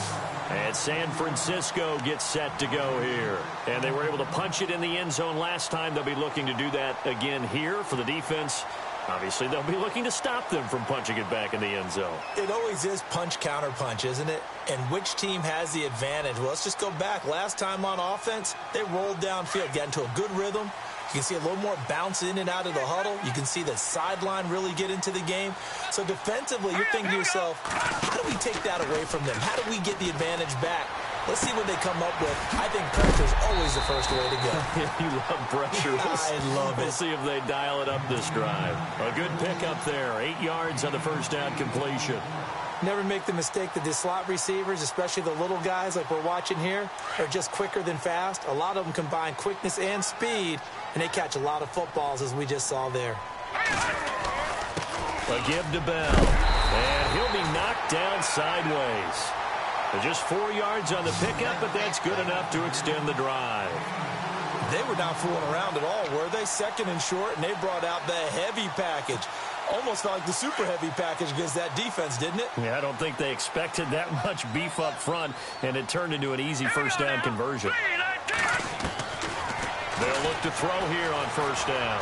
And San Francisco gets set to go here. And they were able to punch it in the end zone last time. They'll be looking to do that again here for the defense. Obviously, they'll be looking to stop them from punching it back in the end zone. It always is punch-counter-punch, isn't it? And which team has the advantage? Well, let's just go back. Last time on offense, they rolled downfield, got into a good rhythm. You can see a little more bounce in and out of the huddle. You can see the sideline really get into the game. So defensively, you're thinking to yourself, how do we take that away from them? How do we get the advantage back? Let's see what they come up with. I think pressure is always the first way to go. You love pressure. I love it. We'll see if they dial it up this drive. A good pickup there. 8 yards on the first down completion. Never make the mistake that the slot receivers, especially the little guys like we're watching here, are just quicker than fast. A lot of them combine quickness and speed, and they catch a lot of footballs, as we just saw there. A give to Bell. And he'll be knocked down sideways. Just 4 yards on the pickup, but that's good enough to extend the drive. They were not fooling around at all, were they? Second and short, and they brought out the heavy package. Almost felt like the super heavy package against that defense, didn't it? Yeah, I don't think they expected that much beef up front, and it turned into an easy first down conversion. They'll look to throw here on first down.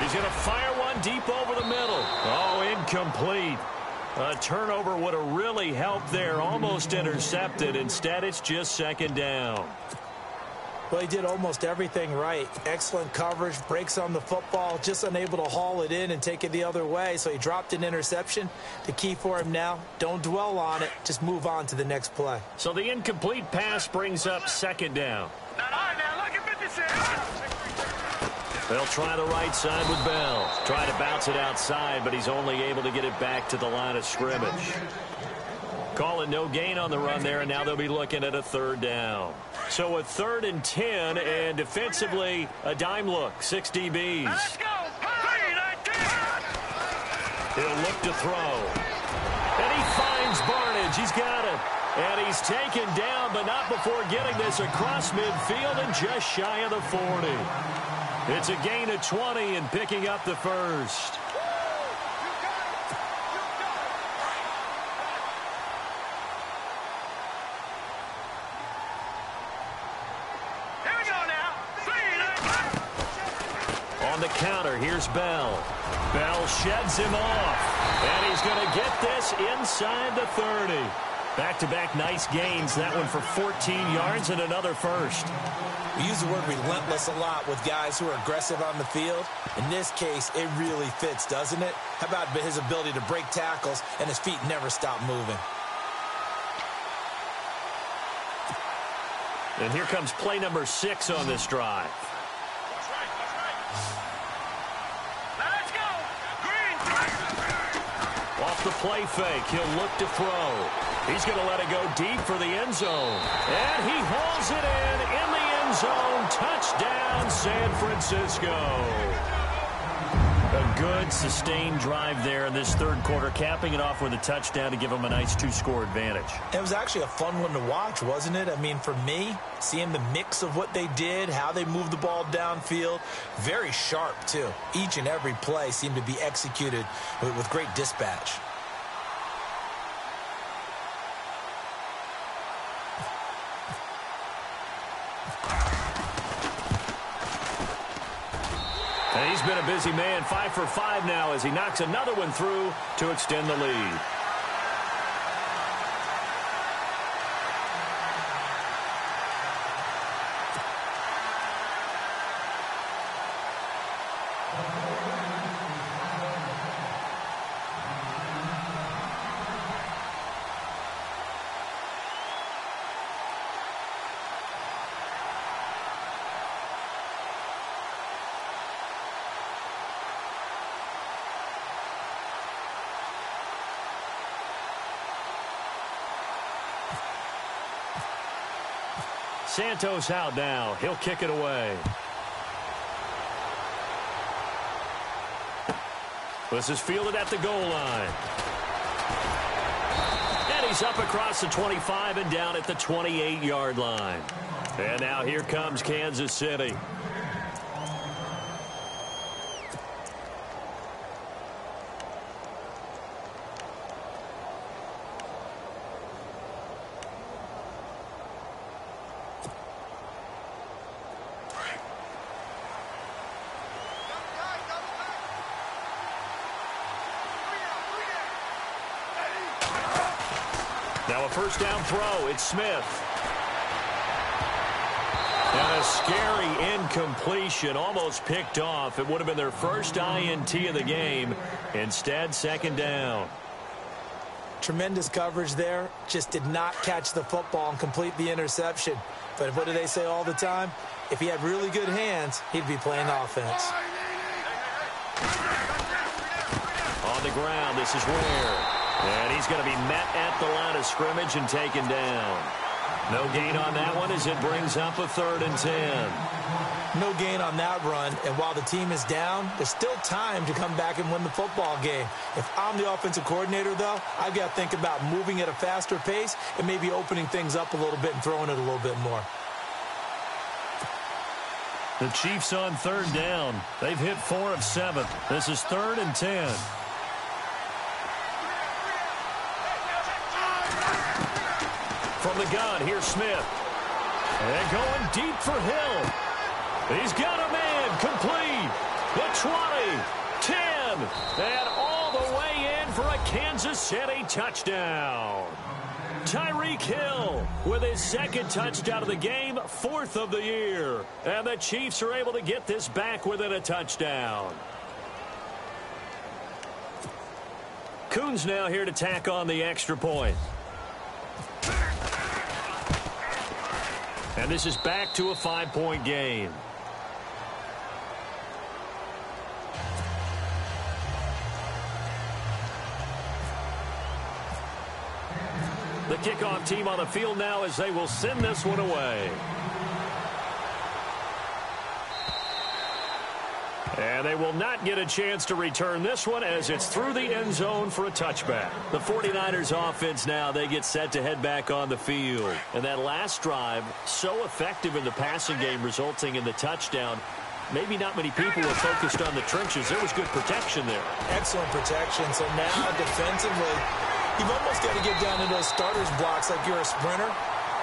He's going to fire one deep over the middle. Oh, incomplete. A turnover would have really helped there. Almost intercepted. Instead, it's just second down. Well, he did almost everything right. Excellent coverage, breaks on the football, just unable to haul it in and take it the other way. So he dropped an interception. The key for him now, don't dwell on it. Just move on to the next play. So the incomplete pass brings up second down. They'll try the right side with Bell. Try to bounce it outside, but he's only able to get it back to the line of scrimmage. Call it no gain on the run there, and now they'll be looking at a third down. So a 3rd and 10, and defensively, a dime look, 6 DBs. Let's go. He'll look to throw. And he finds Barnage. He's got it. And he's taken down, but not before getting this across midfield and just shy of the 40. It's a gain of 20 and picking up the first. On the counter, here's Bell. Bell sheds him off. And he's going to get this inside the 30. Back-to-back nice gains. That one for 14 yards and another first. We use the word relentless a lot with guys who are aggressive on the field. In this case, it really fits, doesn't it? How about his ability to break tackles and his feet never stop moving? And here comes play number 6 on this drive. Off the play fake, he'll look to throw. He's going to let it go deep for the end zone. And he hauls it in the end zone. Touchdown, San Francisco. A good, sustained drive there in this third quarter, capping it off with a touchdown to give them a nice 2-score advantage. It was actually a fun one to watch, wasn't it? I mean, for me, seeing the mix of what they did, how they moved the ball downfield, very sharp, too. Each and every play seemed to be executed with great dispatch. And he's been a busy man, 5 for 5 now as he knocks another one through to extend the lead. Santos out now. He'll kick it away. This is fielded at the goal line. And he's up across the 25 and down at the 28-yard line. And now here comes Kansas City. Now a first down throw. It's Smith. And a scary incompletion, almost picked off. It would have been their first INT of the game. Instead, second down. Tremendous coverage there. Just did not catch the football and complete the interception. But what do they say all the time? If he had really good hands, he'd be playing offense. On the ground, this is Ware. And he's going to be met at the line of scrimmage and taken down. No gain on that one as it brings up a 3rd and 10. No gain on that run, and while the team is down, there's still time to come back and win the football game. If I'm the offensive coordinator, though, I've got to think about moving at a faster pace and maybe opening things up a little bit and throwing it a little bit more. The Chiefs on 3rd down. They've hit 4 of 7. This is 3rd and 10. From the gun, here's Smith. And going deep for Hill. He's got a man complete. The 20, 10, and all the way in for a Kansas City touchdown. Tyreek Hill with his 2nd touchdown of the game, 4th of the year. And the Chiefs are able to get this back within a touchdown. Coons now here to tack on the extra point. And this is back to a 5-point game. The kickoff team on the field now as they will send this one away. And they will not get a chance to return this one as it's through the end zone for a touchback. The 49ers offense now, they get set to head back on the field. And that last drive, so effective in the passing game, resulting in the touchdown. Maybe not many people were focused on the trenches. There was good protection there. Excellent protection. So now defensively, you've almost got to get down to those starters blocks like you're a sprinter.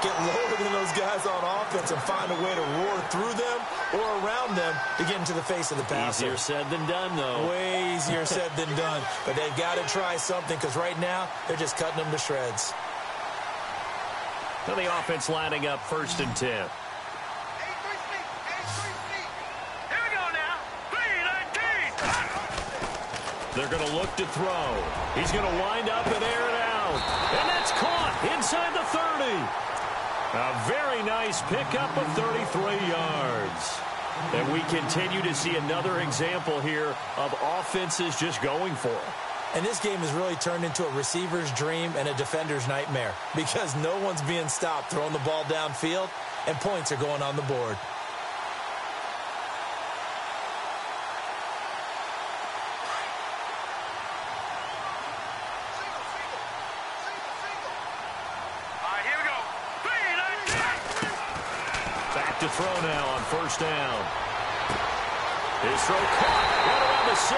Get lower than those guys on offense and find a way to roar through them or around them to get into the face of the passer. Easier said than done, though. Way easier said than done. But they've got to try something because right now they're just cutting them to shreds. Now the offense lining up 1st and 10. Here we go now. 3-19. They're going to look to throw. He's going to wind up and air it out. And that's caught inside the 30. A very nice pickup of 33 yards. And we continue to see another example here of offenses just going for it. And this game has really turned into a receiver's dream and a defender's nightmare because no one's being stopped throwing the ball downfield, and points are going on the board. To throw now on 1st down. His throw caught right around the 6,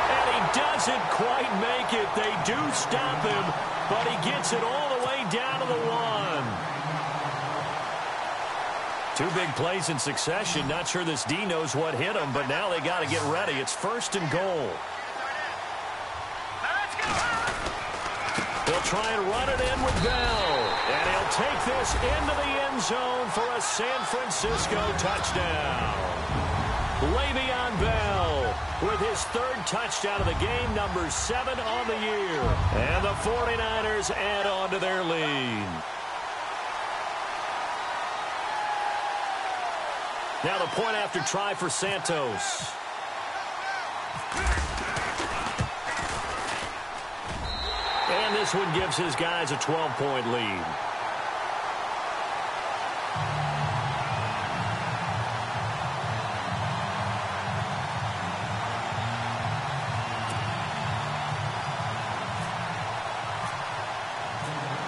and he doesn't quite make it. They do stop him, but he gets it all the way down to the 1. 2 big plays in succession. Not sure this D knows what hit him, but now they got to get ready. It's 1st and goal. They'll try and run it in with Bell. And he'll take this into the end zone for a San Francisco touchdown. Le'Veon Bell with his 3rd touchdown of the game, number 7 on the year. And the 49ers add on to their lead. Now the point after try for Santos. And this one gives his guys a 12-point lead.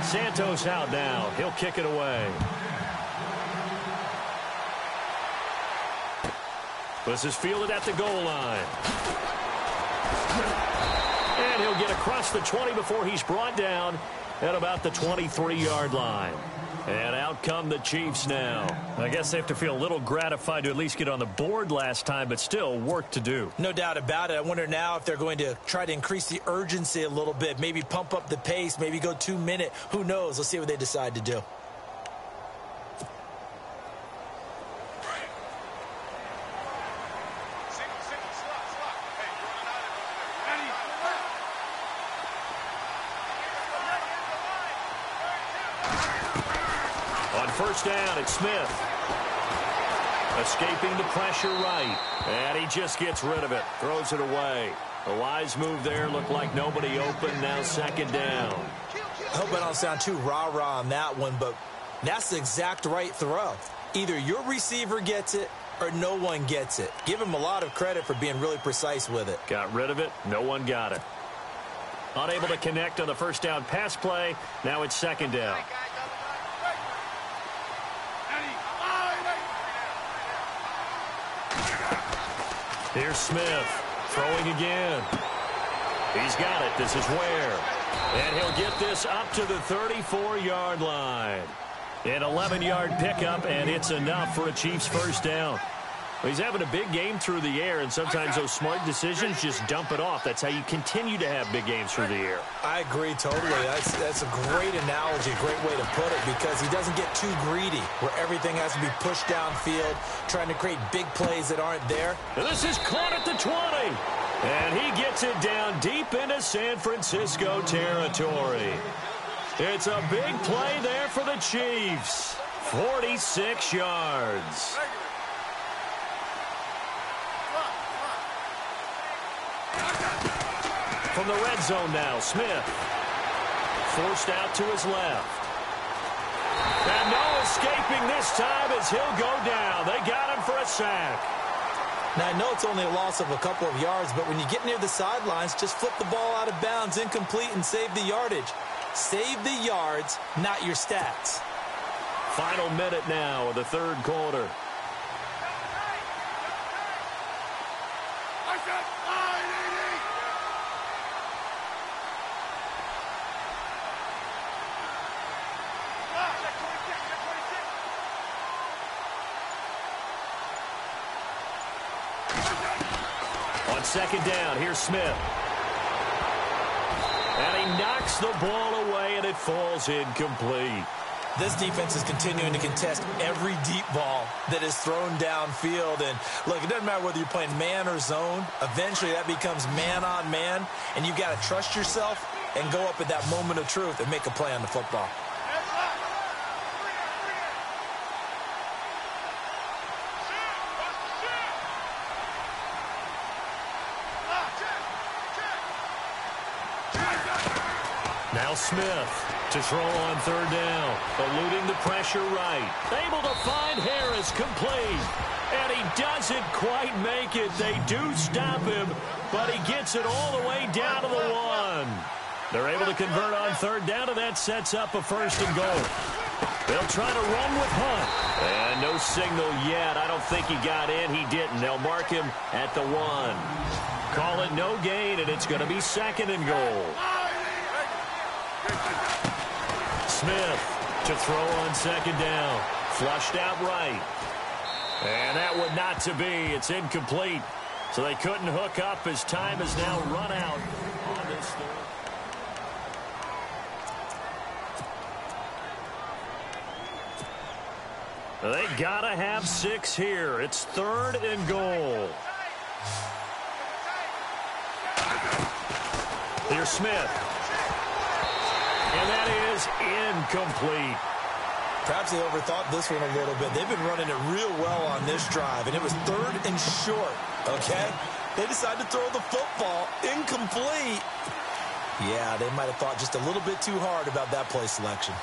Santos out now. He'll kick it away. This is fielded at the goal line. And he'll get across the 20 before he's brought down at about the 23-yard line. And out come the Chiefs now. I guess they have to feel a little gratified to at least get on the board last time, but still work to do. No doubt about it. I wonder now if they're going to try to increase the urgency a little bit, maybe pump up the pace, maybe go 2-minute. Who knows? Let's see what they decide to do. First down, it's Smith. Escaping the pressure right. And he just gets rid of it. Throws it away. A wise move there. Looked like nobody open. Now 2nd down. I hope I don't sound too rah-rah on that one, but that's the exact right throw. Either your receiver gets it or no one gets it. Give him a lot of credit for being really precise with it. Got rid of it. No one got it. Unable to connect on the first down pass play. Now it's 2nd down. Here's Smith throwing again. He's got it. This is Ware. And he'll get this up to the 34-yard line. An 11-yard pickup, and it's enough for a Chiefs first down. Well, he's having a big game through the air, and sometimes those smart decisions just dump it off. That's how you continue to have big games through the air. I agree totally. That's a great analogy, great way to put it, because he doesn't get too greedy where everything has to be pushed downfield, trying to create big plays that aren't there. And this is caught at the 20. And he gets it down deep into San Francisco territory. It's a big play there for the Chiefs. 46 yards. From the red zone now, Smith. Forced out to his left. And no escaping this time as he'll go down. They got him for a sack. Now, I know it's only a loss of a couple of yards, but when you get near the sidelines, just flip the ball out of bounds, incomplete, and save the yardage. Save the yards, not your stats. Final minute now of the third quarter. On second down, here's Smith. And he knocks the ball away, and it falls incomplete. This defense is continuing to contest every deep ball that is thrown downfield. And, look, it doesn't matter whether you're playing man or zone. Eventually, that becomes man on man, and you've got to trust yourself and go up at that moment of truth and make a play on the football. Now Smith to throw on third down, eluding the pressure right. Able to find Harris, complete. And he doesn't quite make it. They do stop him, but he gets it all the way down to the one. They're able to convert on third down, and that sets up a first and goal. They'll try to run with Hunt. And no signal yet. I don't think he got in. He didn't. They'll mark him at the one. Call it no gain, and it's going to be second and goal. Smith to throw on second down. Flushed out right. And that would not to be. It's incomplete. So they couldn't hook up as time has now run out on this third. They gotta have 6 here. It's third and goal. Here's Smith. And that is incomplete. Perhaps they overthought this one a little bit. They've been running it real well on this drive, and it was third and short, okay? They decided to throw the football incomplete. Yeah, they might have thought just a little bit too hard about that play selection.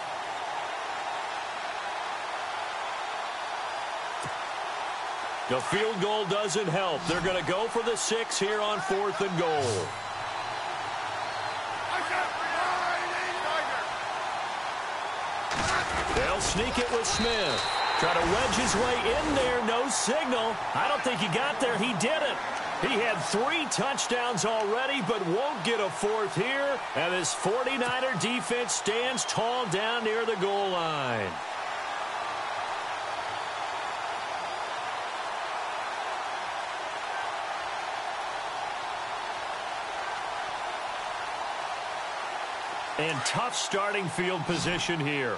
The field goal doesn't help. They're going to go for the 6 here on fourth and goal. They'll sneak it with Smith. Try to wedge his way in there. No signal. I don't think he got there. He didn't. He had 3 touchdowns already, but won't get a 4th here. And this 49er defense stands tall down near the goal line. And tough starting field position here.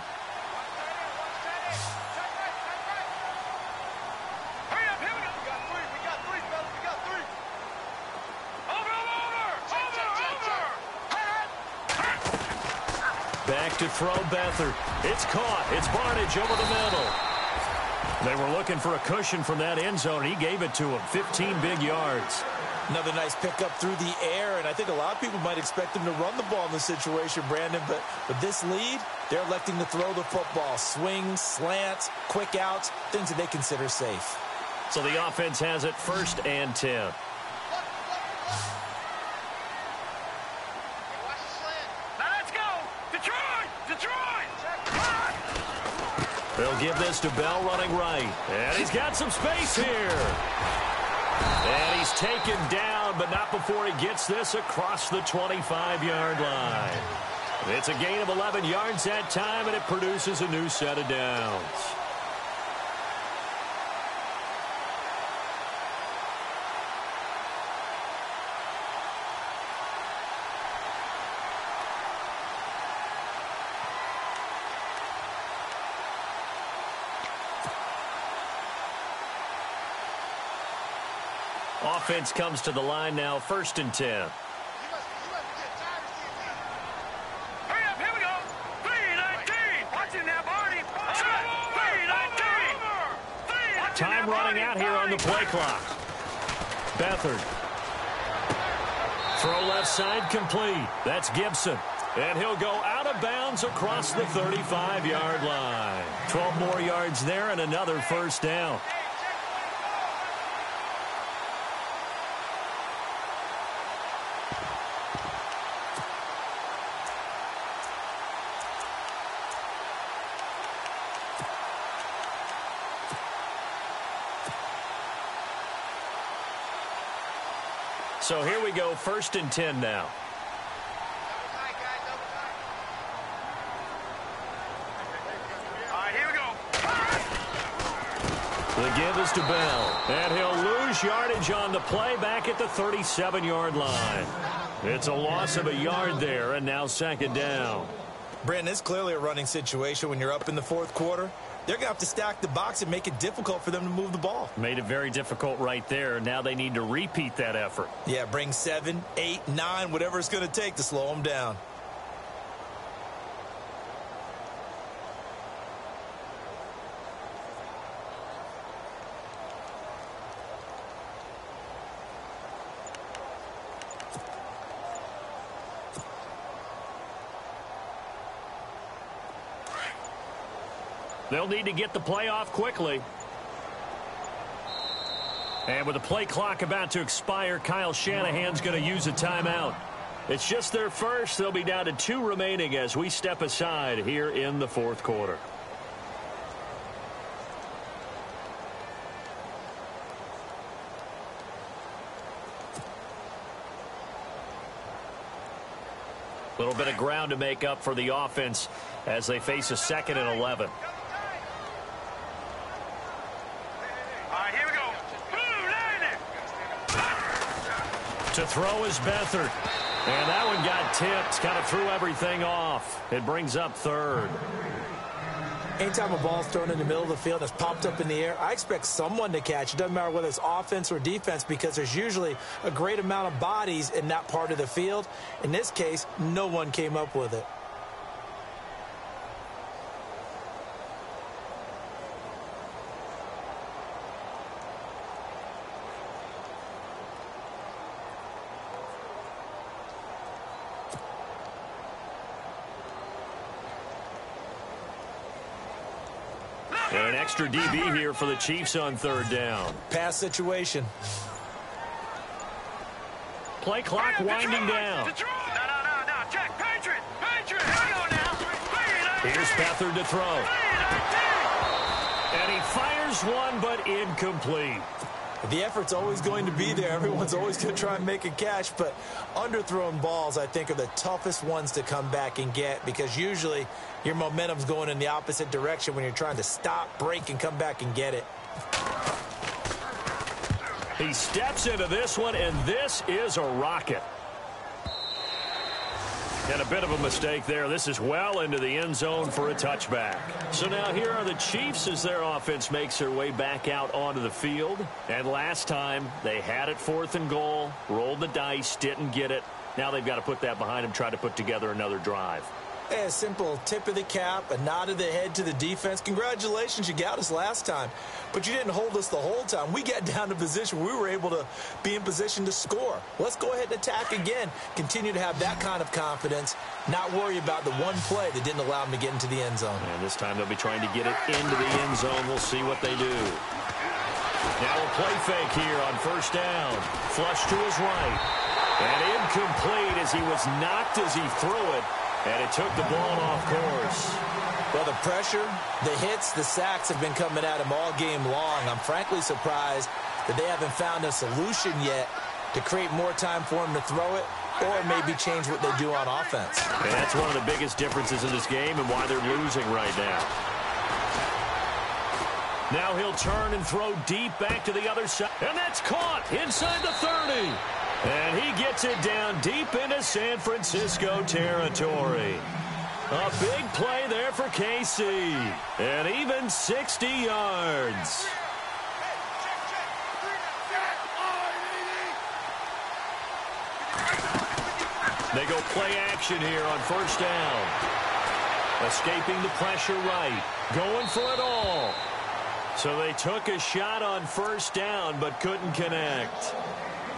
Back to throw Beathard. It's caught. It's Barnage over the middle. They were looking for a cushion from that end zone. He gave it to him. 15 big yards. Another nice pickup through the air, and I think a lot of people might expect him to run the ball in this situation, Brandon, but with this lead, they're electing to throw the football. Swings, slants, quick outs, things that they consider safe. So the offense has it 1st and 10. They'll give this to Bell running right. And he's got some space here. And he's taken down, but not before he gets this across the 25-yard line. It's a gain of 11 yards that time, and it produces a new set of downs. Offense comes to the line now, 1st and 10. Hurry up, here we go. 3-19. Watch it now, Barney. Time running out here on the play clock. Beathard. Throw left side complete. That's Gibson. And he'll go out of bounds across the 35-yard line. 12 more yards there and another first down. So here we go, 1st and 10 now. All right, here we go. The give is to Bell, and he'll lose yardage on the play back at the 37-yard line. It's a loss of a yard there, and now 2nd down. Brandon, it's clearly a running situation when you're up in the 4th quarter. They're going to have to stack the box and make it difficult for them to move the ball. Made it very difficult right there. Now they need to repeat that effort. Yeah, bring 7, 8, 9, whatever it's going to take to slow them down. They'll need to get the play off quickly. And with the play clock about to expire, Kyle Shanahan's going to use a timeout. It's just their first. They'll be down to 2 remaining as we step aside here in the 4th quarter. A little bit of ground to make up for the offense as they face a 2nd and 11. To throw is Beathard. And that one got tipped. Kind of threw everything off. It brings up 3rd. Anytime a ball's thrown in the middle of the field that's popped up in the air, I expect someone to catch. It doesn't matter whether it's offense or defense because there's usually a great amount of bodies in that part of the field. In this case, no one came up with it. An extra DB here for the Chiefs on 3rd down. Pass situation. Play clock winding down. No. Check. Patriot. Here we go now. Here's Beathard to throw. And he fires one, but incomplete. The effort's always going to be there. Everyone's always going to try and make a catch, but underthrown balls, I think, are the toughest ones to come back and get because usually your momentum's going in the opposite direction when you're trying to stop, break, and come back and get it. He steps into this one, and this is a rocket. And a bit of a mistake there. This is well into the end zone for a touchback. So now here are the Chiefs as their offense makes their way back out onto the field. And last time they had it 4th and goal, rolled the dice, didn't get it. Now they've got to put that behind them, try to put together another drive. A simple tip of the cap, a nod of the head to the defense. Congratulations, you got us last time. But you didn't hold us the whole time. We got down to position where we were able to be in position to score. Let's go ahead and attack again. Continue to have that kind of confidence. Not worry about the one play that didn't allow them to get into the end zone. And this time they'll be trying to get it into the end zone. We'll see what they do. Now a play fake here on 1st down. Flush to his right. And incomplete as he was knocked as he threw it. And it took the ball off course. Well, the pressure, the hits, the sacks have been coming at him all game long. I'm frankly surprised that they haven't found a solution yet to create more time for him to throw it or maybe change what they do on offense. And that's one of the biggest differences in this game and why they're losing right now. Now he'll turn and throw deep back to the other side. And that's caught inside the 30. And he gets it down deep into San Francisco territory. A big play there for KC. And even 60 yards. They go play action here on 1st down. Escaping the pressure right. Going for it all. So they took a shot on 1st down but couldn't connect.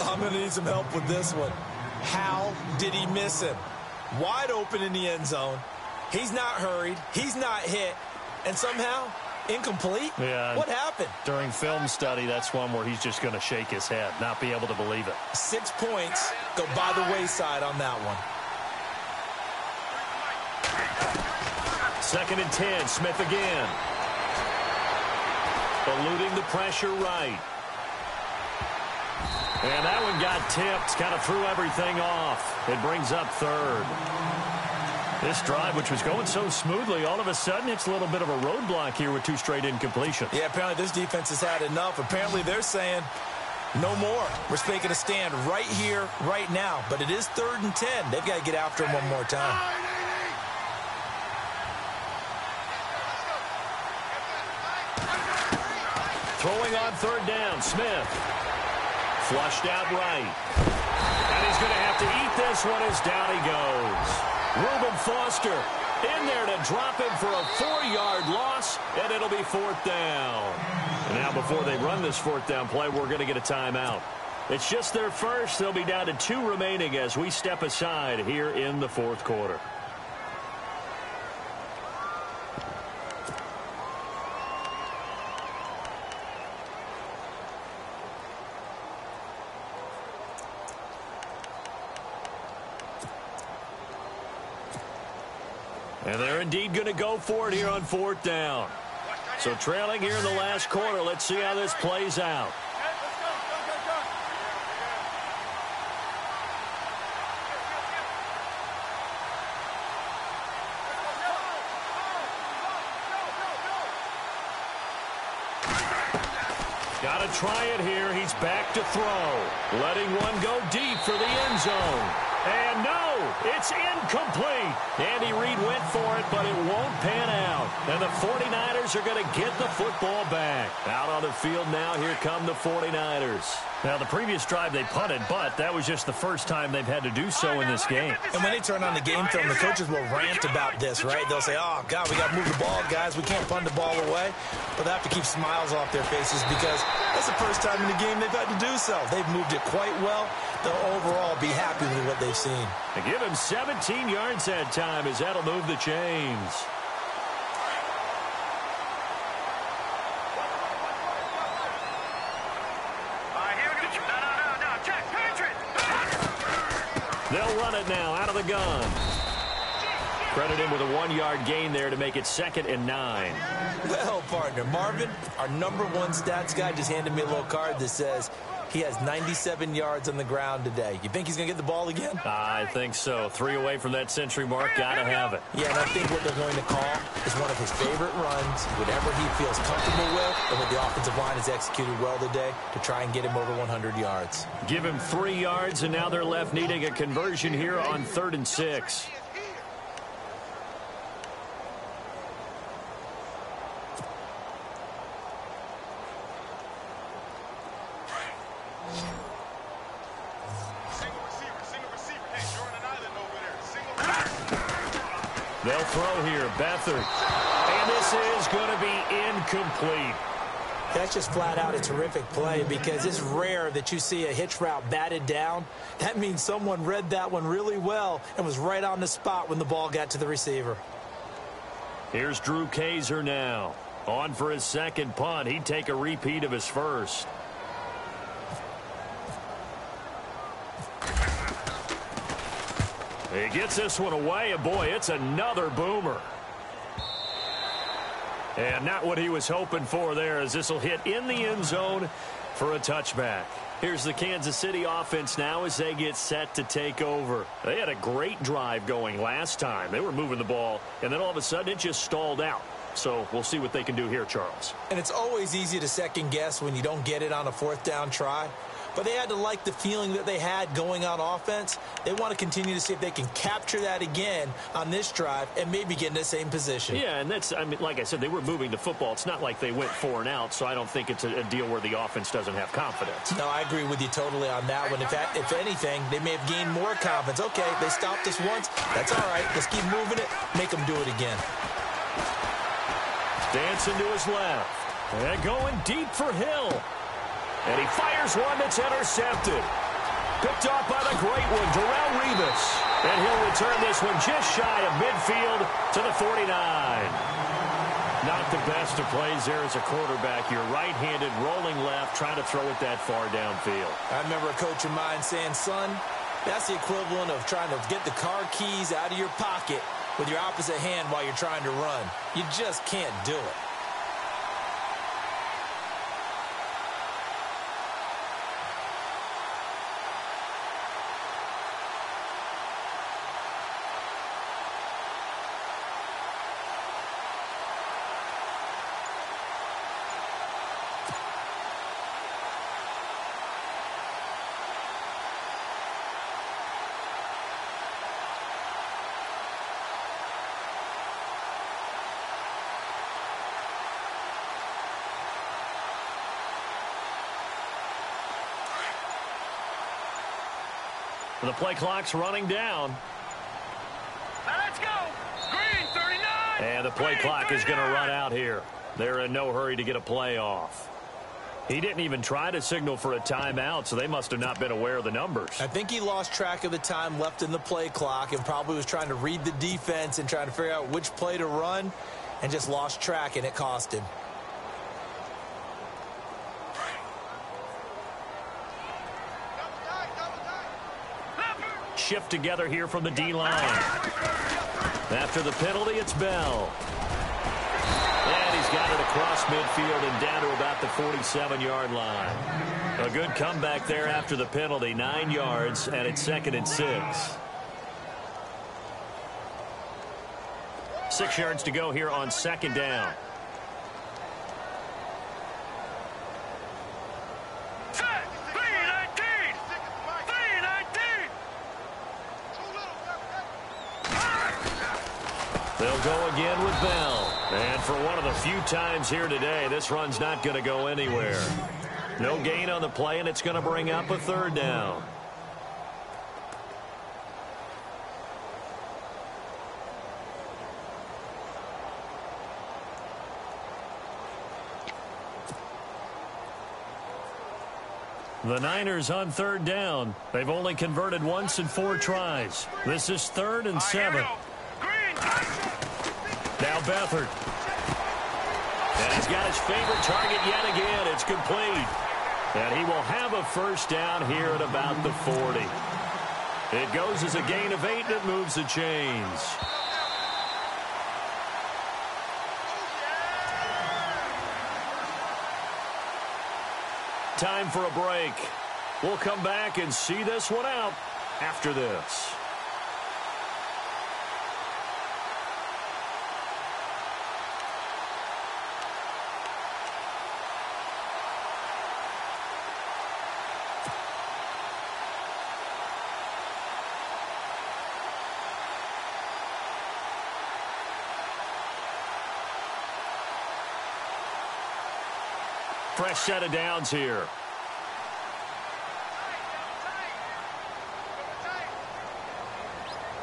I'm going to need some help with this one. How did he miss him? Wide open in the end zone. He's not hurried. He's not hit. And somehow, incomplete? Yeah. What happened? During film study, that's one where he's just going to shake his head, not be able to believe it. 6 points go by the wayside on that one. 2nd and 10, Smith again. Eluding the pressure right. And that one got tipped, kind of threw everything off. It brings up third. This drive, which was going so smoothly, all of a sudden it's a little bit of a roadblock here with 2 straight incompletions. Yeah, apparently this defense has had enough. Apparently they're saying no more. We're making a stand right here, right now. But it is 3rd and 10. They've got to get after him one more time. Throwing on 3rd down, Smith. Flushed out right. And he's going to have to eat this one as down he goes. Reuben Foster in there to drop him for a 4-yard loss, and it'll be 4th down. And now before they run this 4th down play, we're going to get a timeout. It's just their first. They'll be down to 2 remaining as we step aside here in the 4th quarter. And they're indeed going to go for it here on 4th down. So trailing here in the last quarter. Let's see how this plays out. Got to try it here. He's back to throw. Letting one go deep for the end zone. And no, it's incomplete. Andy Reid went for it, but it won't pan out. And the 49ers are going to get the football back. Out on the field now, here come the 49ers. Now, the previous drive they punted, but that was just the first time they've had to do so in this game. And when they turn on the game film, the coaches will rant about this, right? They'll say, oh, God, we got to move the ball, guys. We can't punt the ball away. But they have to keep smiles off their faces because that's the first time in the game they've had to do so. They've moved it quite well. They'll overall be happy with what they've seen. And give him 17 yards that time as that'll move the chains. They'll run it now out of the gun. Credit him with a 1-yard gain there to make it 2nd and 9. Well, partner, Marvin, our #1 stats guy, just handed me a little card that says he has 97 yards on the ground today. You think he's going to get the ball again? I think so. 3 away from that century mark. Got to have it. Yeah, and I think what they're going to call is one of his favorite runs, whatever he feels comfortable with, and what the offensive line has executed well today to try and get him over 100 yards. Give him 3 yards, and now they're left needing a conversion here on 3rd and 6. They'll throw here, Beathard. And this is going to be incomplete. That's just flat out a terrific play because it's rare that you see a hitch route batted down. That means someone read that one really well and was right on the spot when the ball got to the receiver. Here's Drew Kaiser now. On for his 2nd punt. He'd take a repeat of his first. He gets this one away, and boy, it's another boomer. And not what he was hoping for there, as this will hit in the end zone for a touchback. Here's the Kansas City offense now as they get set to take over. They had a great drive going last time. They were moving the ball, and then all of a sudden it just stalled out. So we'll see what they can do here, Charles. And it's always easy to second guess when you don't get it on a 4th down try. But they had to like the feeling that they had going on offense. They want to continue to see if they can capture that again on this drive and maybe get in the same position. Yeah, and that's, I mean, like I said, they were moving the football. It's not like they went 4 and out, so I don't think it's a deal where the offense doesn't have confidence. No, I agree with you totally on that one. If anything, they may have gained more confidence. Okay, they stopped us once. That's all right. Let's keep moving it. Make them do it again. Dancing to his left. And going deep for Hill. And he fires one that's intercepted. Picked off by the great one, Darrelle Revis. And he'll return this one just shy of midfield to the 49. Not the best of plays there as a quarterback. You're right-handed, rolling left, trying to throw it that far downfield. I remember a coach of mine saying, son, that's the equivalent of trying to get the car keys out of your pocket with your opposite hand while you're trying to run. You just can't do it. The play clock's running down. Now let's go. Green 39. And the play clock is going to run out here. They're in no hurry to get a play off. He didn't even try to signal for a timeout, so they must have not been aware of the numbers. I think he lost track of the time left in the play clock and probably was trying to read the defense and trying to figure out which play to run and just lost track, and it cost him. Shift together here from the D-line. After the penalty, it's Bell. And he's got it across midfield and down to about the 47-yard line. A good comeback there after the penalty, 9 yards, and it's 2nd and 6. 6 yards to go here on 2nd down. They'll go again with Bell. And for one of the few times here today, this run's not going to go anywhere. No gain on the play, and it's going to bring up a 3rd down. The Niners on 3rd down. They've only converted once in 4 tries. This is 3rd and 7. Now Beathard. And he's got his favorite target yet again. It's complete. And he will have a 1st down here at about the 40. It goes as a gain of 8, and it moves the chains. Time for a break. We'll come back and see this one out after this. Fresh set of downs here.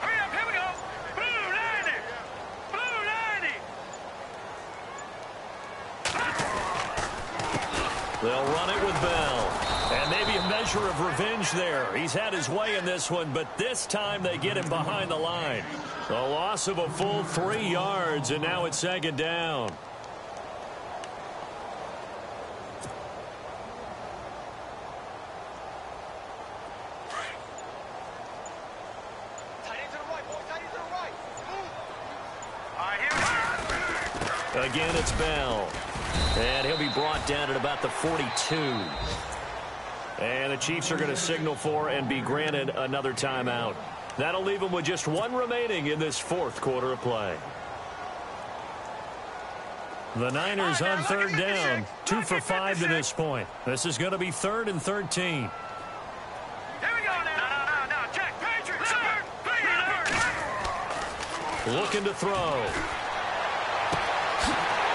Hurry up, here we go. Blue 90. Blue 90. They'll run it with Bell. And maybe a measure of revenge there. He's had his way in this one, but this time they get him behind the line. A loss of a full 3 yards, and now it's 2nd down. Again, it's Bell. And he'll be brought down at about the 42. And the Chiefs are going to signal for and be granted another timeout. That'll leave them with just 1 remaining in this 4th quarter of play. The Niners on 3rd down. 2 for 5 to this point. This is going to be 3rd and 13. Here we go now. No. Check. Patriots. Looking to throw.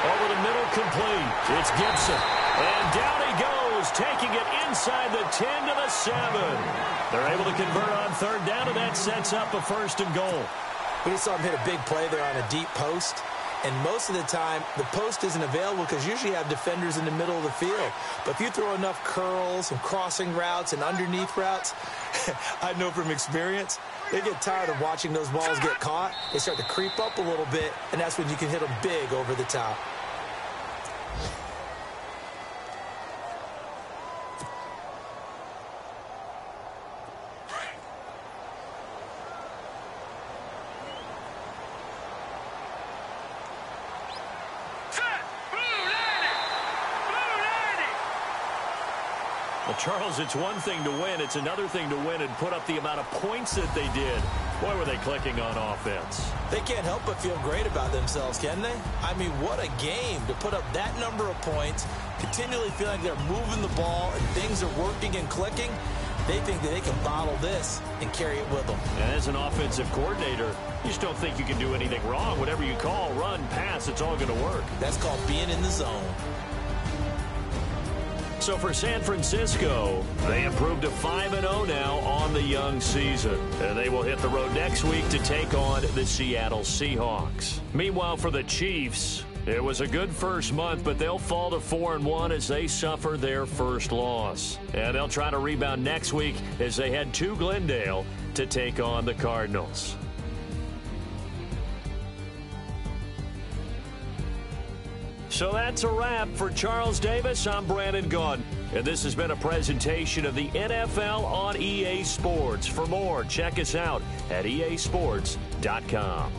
Over the middle, complete. It's Gibson. And down he goes, taking it inside the 10 to the 7. They're able to convert on 3rd down, and that sets up a 1st and goal. We just saw him hit a big play there on a deep post. And most of the time, the post isn't available because usually you have defenders in the middle of the field. But if you throw enough curls and crossing routes and underneath routes, I know from experience, they get tired of watching those balls get caught. They start to creep up a little bit, and that's when you can hit them big over the top. Well, Charles, it's one thing to win. It's another thing to win and put up the amount of points that they did. Boy, were they clicking on offense. They can't help but feel great about themselves, can they? I mean, what a game to put up that number of points, continually feel like they're moving the ball and things are working and clicking. They think that they can bottle this and carry it with them. And as an offensive coordinator, you just don't think you can do anything wrong. Whatever you call, run, pass, it's all going to work. That's called being in the zone. So for San Francisco, they improved to 5-0 now on the young season. And they will hit the road next week to take on the Seattle Seahawks. Meanwhile, for the Chiefs, it was a good first month, but they'll fall to 4-1 as they suffer their first loss. And they'll try to rebound next week as they head to Glendale to take on the Cardinals. So that's a wrap. For Charles Davis, I'm Brandon Gaudin. And this has been a presentation of the NFL on EA Sports. For more, check us out at easports.com.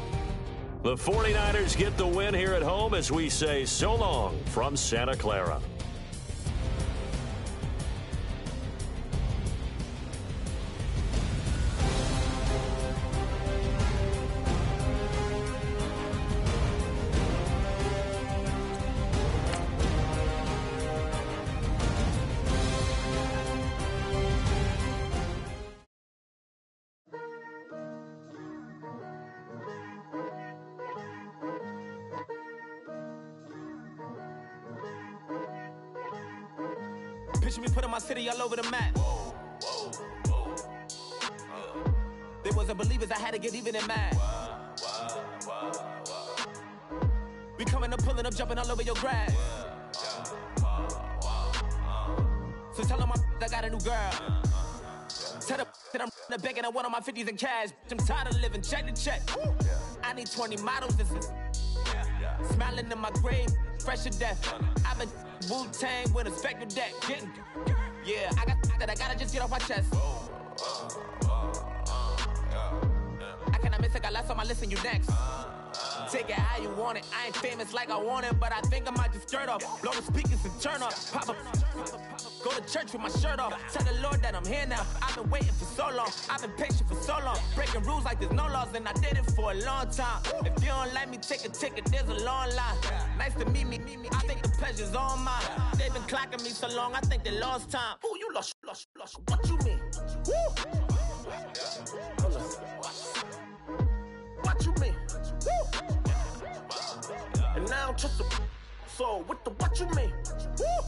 The 49ers get the win here at home as we say so long from Santa Clara. Picture me putting my city all over the map. They wasn't believers, I had to get even in mad. We coming up, pulling up, jumping all over your grass. So tell them I got a new girl. Tell them that I'm begging on one of my 50s in cash. I'm tired of living check to check. I need 20 models. This is smiling in my grave, fresh to death. I've been Wu-Tang with a spectral deck. Yeah, I gotta just get off my chest. I cannot miss it, got last on my list and you next. Take it how you want it. I ain't famous like I want it, but I think I might just skirt off. Blow the speakers and turn up. Pop up. Go to church with my shirt off. Tell the Lord that I'm here now. I've been waiting for so long. I've been patient for so long. Breaking rules like there's no laws, and I did it for a long time. If you don't like me, take a ticket. There's a long line. Nice to meet me. I think the pleasure's all mine. They've been clocking me so long, I think they lost time. Ooh, you lost. What you mean? Woo! Hold up. What you mean? Woo! And now I'm just a so what you mean? Woo!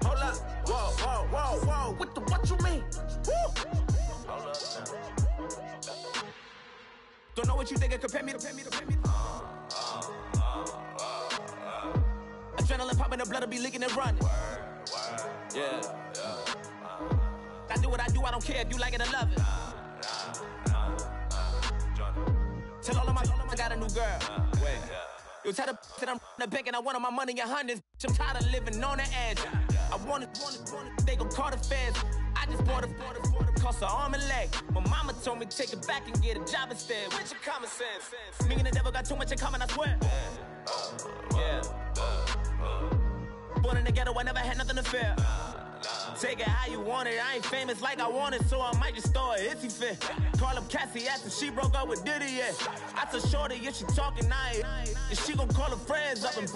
Hold up, whoa, what you mean? Woo! Hold up. Don't know what you think, compare me to. Adrenaline popping, the blood will be leaking and running. Yeah. I do what I do, I don't care if you like it or love it. Tell all of my I got a new girl. Wait. You tell the that I'm the bank and I want all my money in hundreds. I'm tired of living on the edge. I want it, they gon' call the feds. I just bought a cost an arm and leg. My mama told me take it back and get a job instead. With your common sense. Me and the devil got too much in common, I swear. Yeah. Born in the ghetto, I never had nothing to fear. Take it how you want it. I ain't famous like I want it, so I might just throw a hissy fit. Call up Cassie after she broke up with Diddy, yeah. I told Shorty if she talking, if she gon' call her friends up and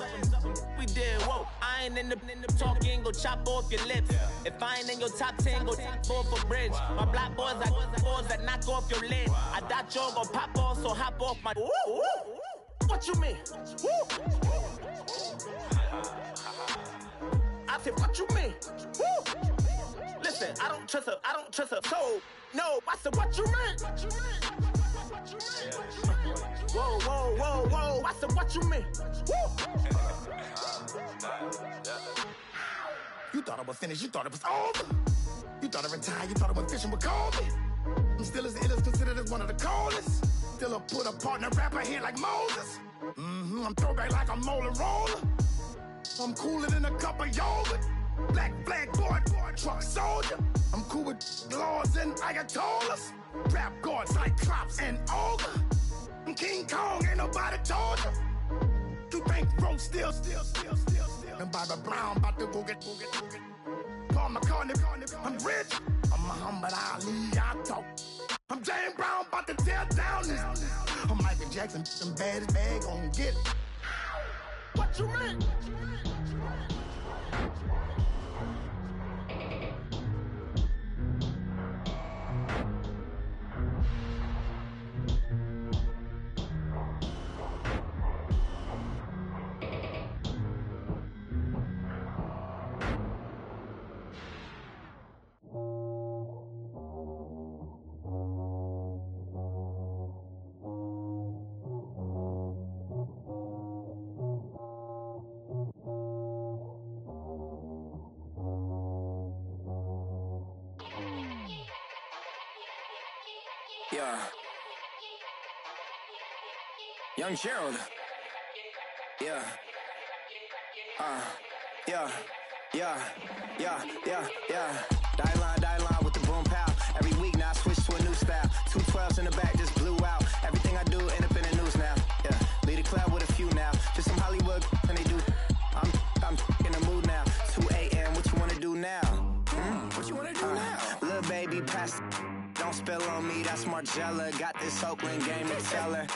we did, whoa. I ain't in the talking, go chop off your lips. If I ain't in your top 10, go top 4 for bridge. My black boys, I got boys that knock off your lid. I thought y'all gon' pop off, so hop off my. What you mean? I said, what you mean? Woo! Listen, I don't trust her. So, no, I said, what you mean? Whoa. I said, what you mean? Woo! You thought I was finished, you thought it was over. You thought I retired, you thought I went fishing with Kobe. I'm still as ill as considered as one of the coldest. Still a put a partner rapper here like Moses. I'm throwback like a molar roller. I'm cooler than a cup of yogurt. Black flag boy, truck soldier. I'm cool with laws and ayatollahs. Rap gods like Cyclops and Ogre. I'm King Kong, ain't nobody told you. You think road still. And Bobby Brown about to go get. Paul McCartney, I'm rich. I'm Muhammad Ali, I talk. I'm James Brown, about to tear down this. I'm Michael Jackson, some baddest bag gon' get. What you mean? Yeah. Young Gerald. Yeah. Yeah. Die line with the boom pow. Every week now I switch to a new style. 212s in the back just blew out. Everything I do end up in the news now. Yeah. Lead a club with a few now. Just some Hollywood and they do. I'm in the mood now. 2 a.m. What you wanna do now? What you wanna do now? Little baby pass. Don't spill on me. That's Margella. Got this Oakland game to tell her.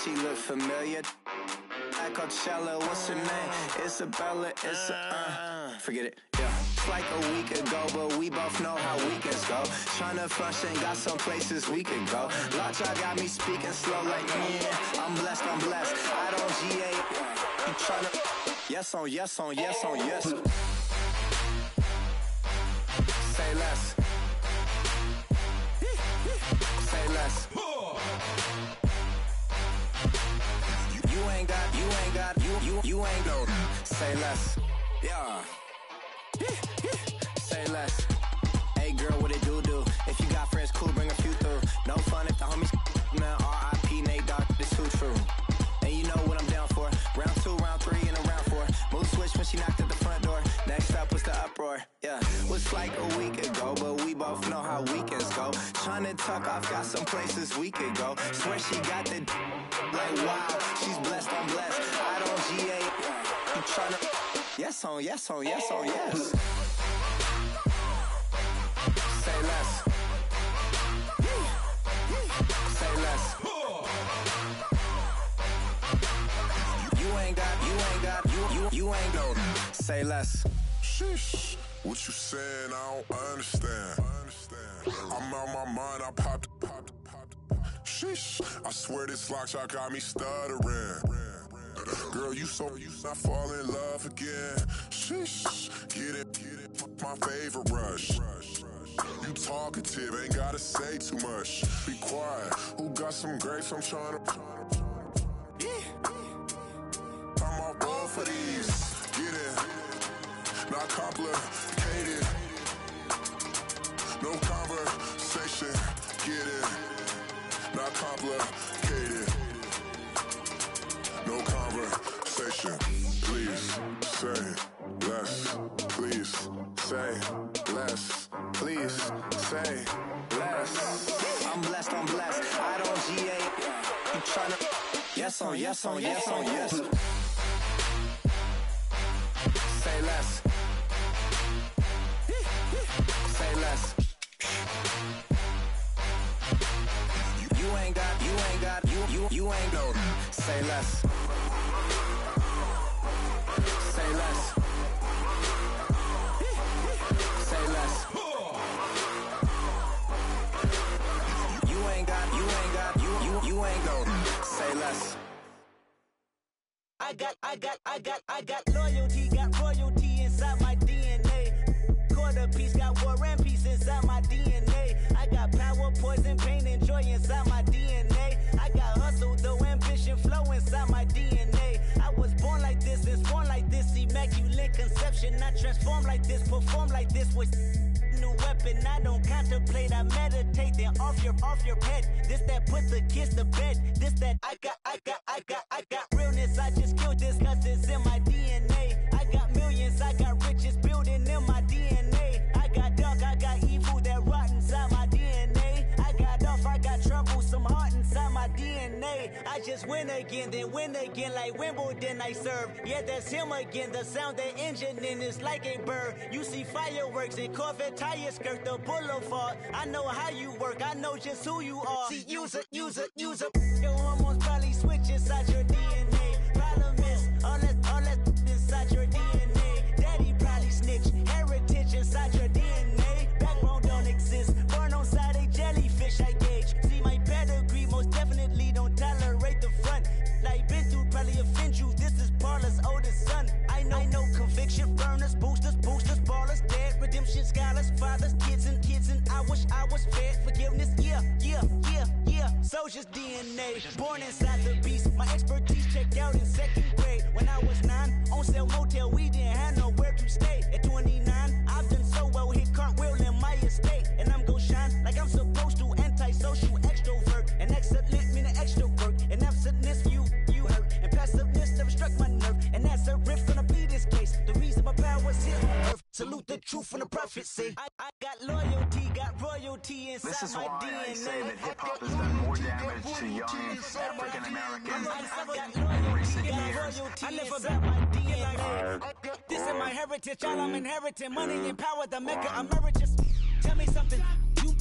She look familiar. At Coachella, what's her name? Isabella, forget it, yeah. It's like a week ago, but we both know how weekends go. Tryna function, got some places we could go. Lot y'all got me speaking slow like, yeah, I'm blessed. I don't GA, you tryna, yes on yes. Say less. Say less. You ain't no. Say less. Yeah. Say less. Hey girl, what it do? If you got friends, cool, bring a few through. No fun if the homies man. R.I.P. Nate Dogg, this too true. And you know what I'm down for. Round 2, round 3, and a round 4. Mood switch when she knocked at the front door. Next up was the uproar. Yeah, was like a week ago, but we both know how weekends go. Tryna tuck off, got some places we could go. Swear she got the like wow, she's blessed, I'm blessed. I don't GA, you tryna yes on yes. Say less. Say less. You ain't no. Say less. Sheesh, what you saying? I don't understand. I'm out my mind. I popped. Sheesh, I swear this lock y'all got me stuttering. Girl, you not fall in love again. Sheesh, get it, my favorite rush. You talkative, ain't gotta say too much. Be quiet, who got some grapes? I'm tryna. I'm off both of these. Get it, not complicated. No conversation, get it, not complicated. No conversation, please say less. Please say less. Please say less. I'm blessed. I don't GA. You tryna yes on yes. Say less. Say less. You ain't no. Say less. Say less. Say less. You ain't no. Say less. I got loyalty, got royalty inside my DNA. Quarter piece, got war and peace inside my DNA. I got power, poison, pain, and joy inside my DNA. I got hustle, though, ambition, flow inside my DNA. I was born like this, and born like this, immaculate conception. I transform like this, perform like this with new weapon. I don't contemplate, I meditate, then off your head. This that put the kids to bed. This that I got realness. I just killed this cause it's in my DNA. I got millions, I got riches building in my DNA. I got dark, I got evil that rot inside my DNA. I got off, I got trouble, some heart inside my DNA. I just win again, then win again like Wimbledon I serve. Yeah, that's him again. The sound that engine in is like a bird. You see fireworks and Corvette tires skirt the boulevard. I know how you work, I know just who you are. See, use it. Your hormones probably switch inside your DNA. Problem is, all that inside your DNA. Daddy probably snitch, heritage inside your DNA. Backbone don't exist, born on side a jellyfish I gauge. See my pedigree, most definitely don't tolerate the front. Like been through, probably offend you. This is Paula's oldest son. I know conviction, burners, boosters, ballers, dead, redemption, scholars, fathers, kids and I wish I was fed forgiveness. Yeah. Soldier's DNA, born inside the beast. My expertise checked out in 2nd grade. When I was 9, on sale motel, we didn't have nowhere to stay. At 29, I've done so well, hit cartwheel in my estate. And I'm gon' shine like I'm supposed to, antisocial, extrovert. Salute the truth from the prophets. Say, I got loyalty, got royalty inside This is my why DNA. I say that hip-hop has done more damage to young African-Americans in recent years. I live about my DNA. This is my heritage, all I'm inheriting. Money and power, the mecca emeritus. Tell me something, you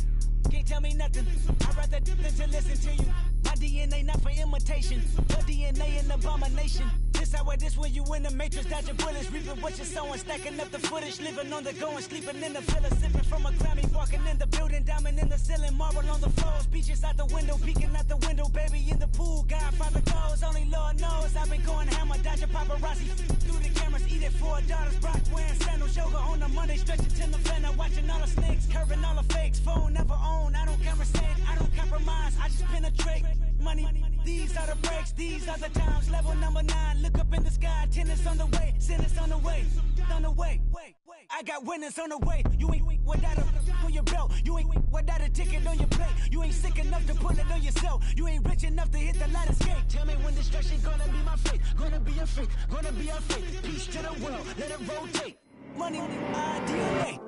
can't tell me nothing. I'd rather do than to listen to you. My DNA not for imitation, your DNA an abomination. This how it is when you in the matrix, dodging bullets, reaping what you're sowing, stacking up the footage, living on the go and sleeping in the villa, sipping from a Grammy, walking in the building, diamond in the ceiling, marble on the floors, beaches out the window, peeking out the window, baby in the pool, Godfather goes, only Lord knows, I've been going hammer, dodging paparazzi, through the cameras, eating $4, Brock wearing sandals, yoga on a Monday, stretching till November, watching all the snakes, curving all the fakes, phone never own, I don't conversate, I don't compromise, I just penetrate, money, these are the breaks, these are the times, level number 9, look up in the sky, tennis on the way, sinners on the way, on the way. I got winners on the way. You ain't without a on your belt. You ain't without a ticket on your plate. You ain't sick enough to put it on yourself. You ain't rich enough to hit the light escape. Tell me when destruction gonna be my fate. Gonna be a fate. Gonna be a fate. Peace to the world. Let it rotate. Money, DNA.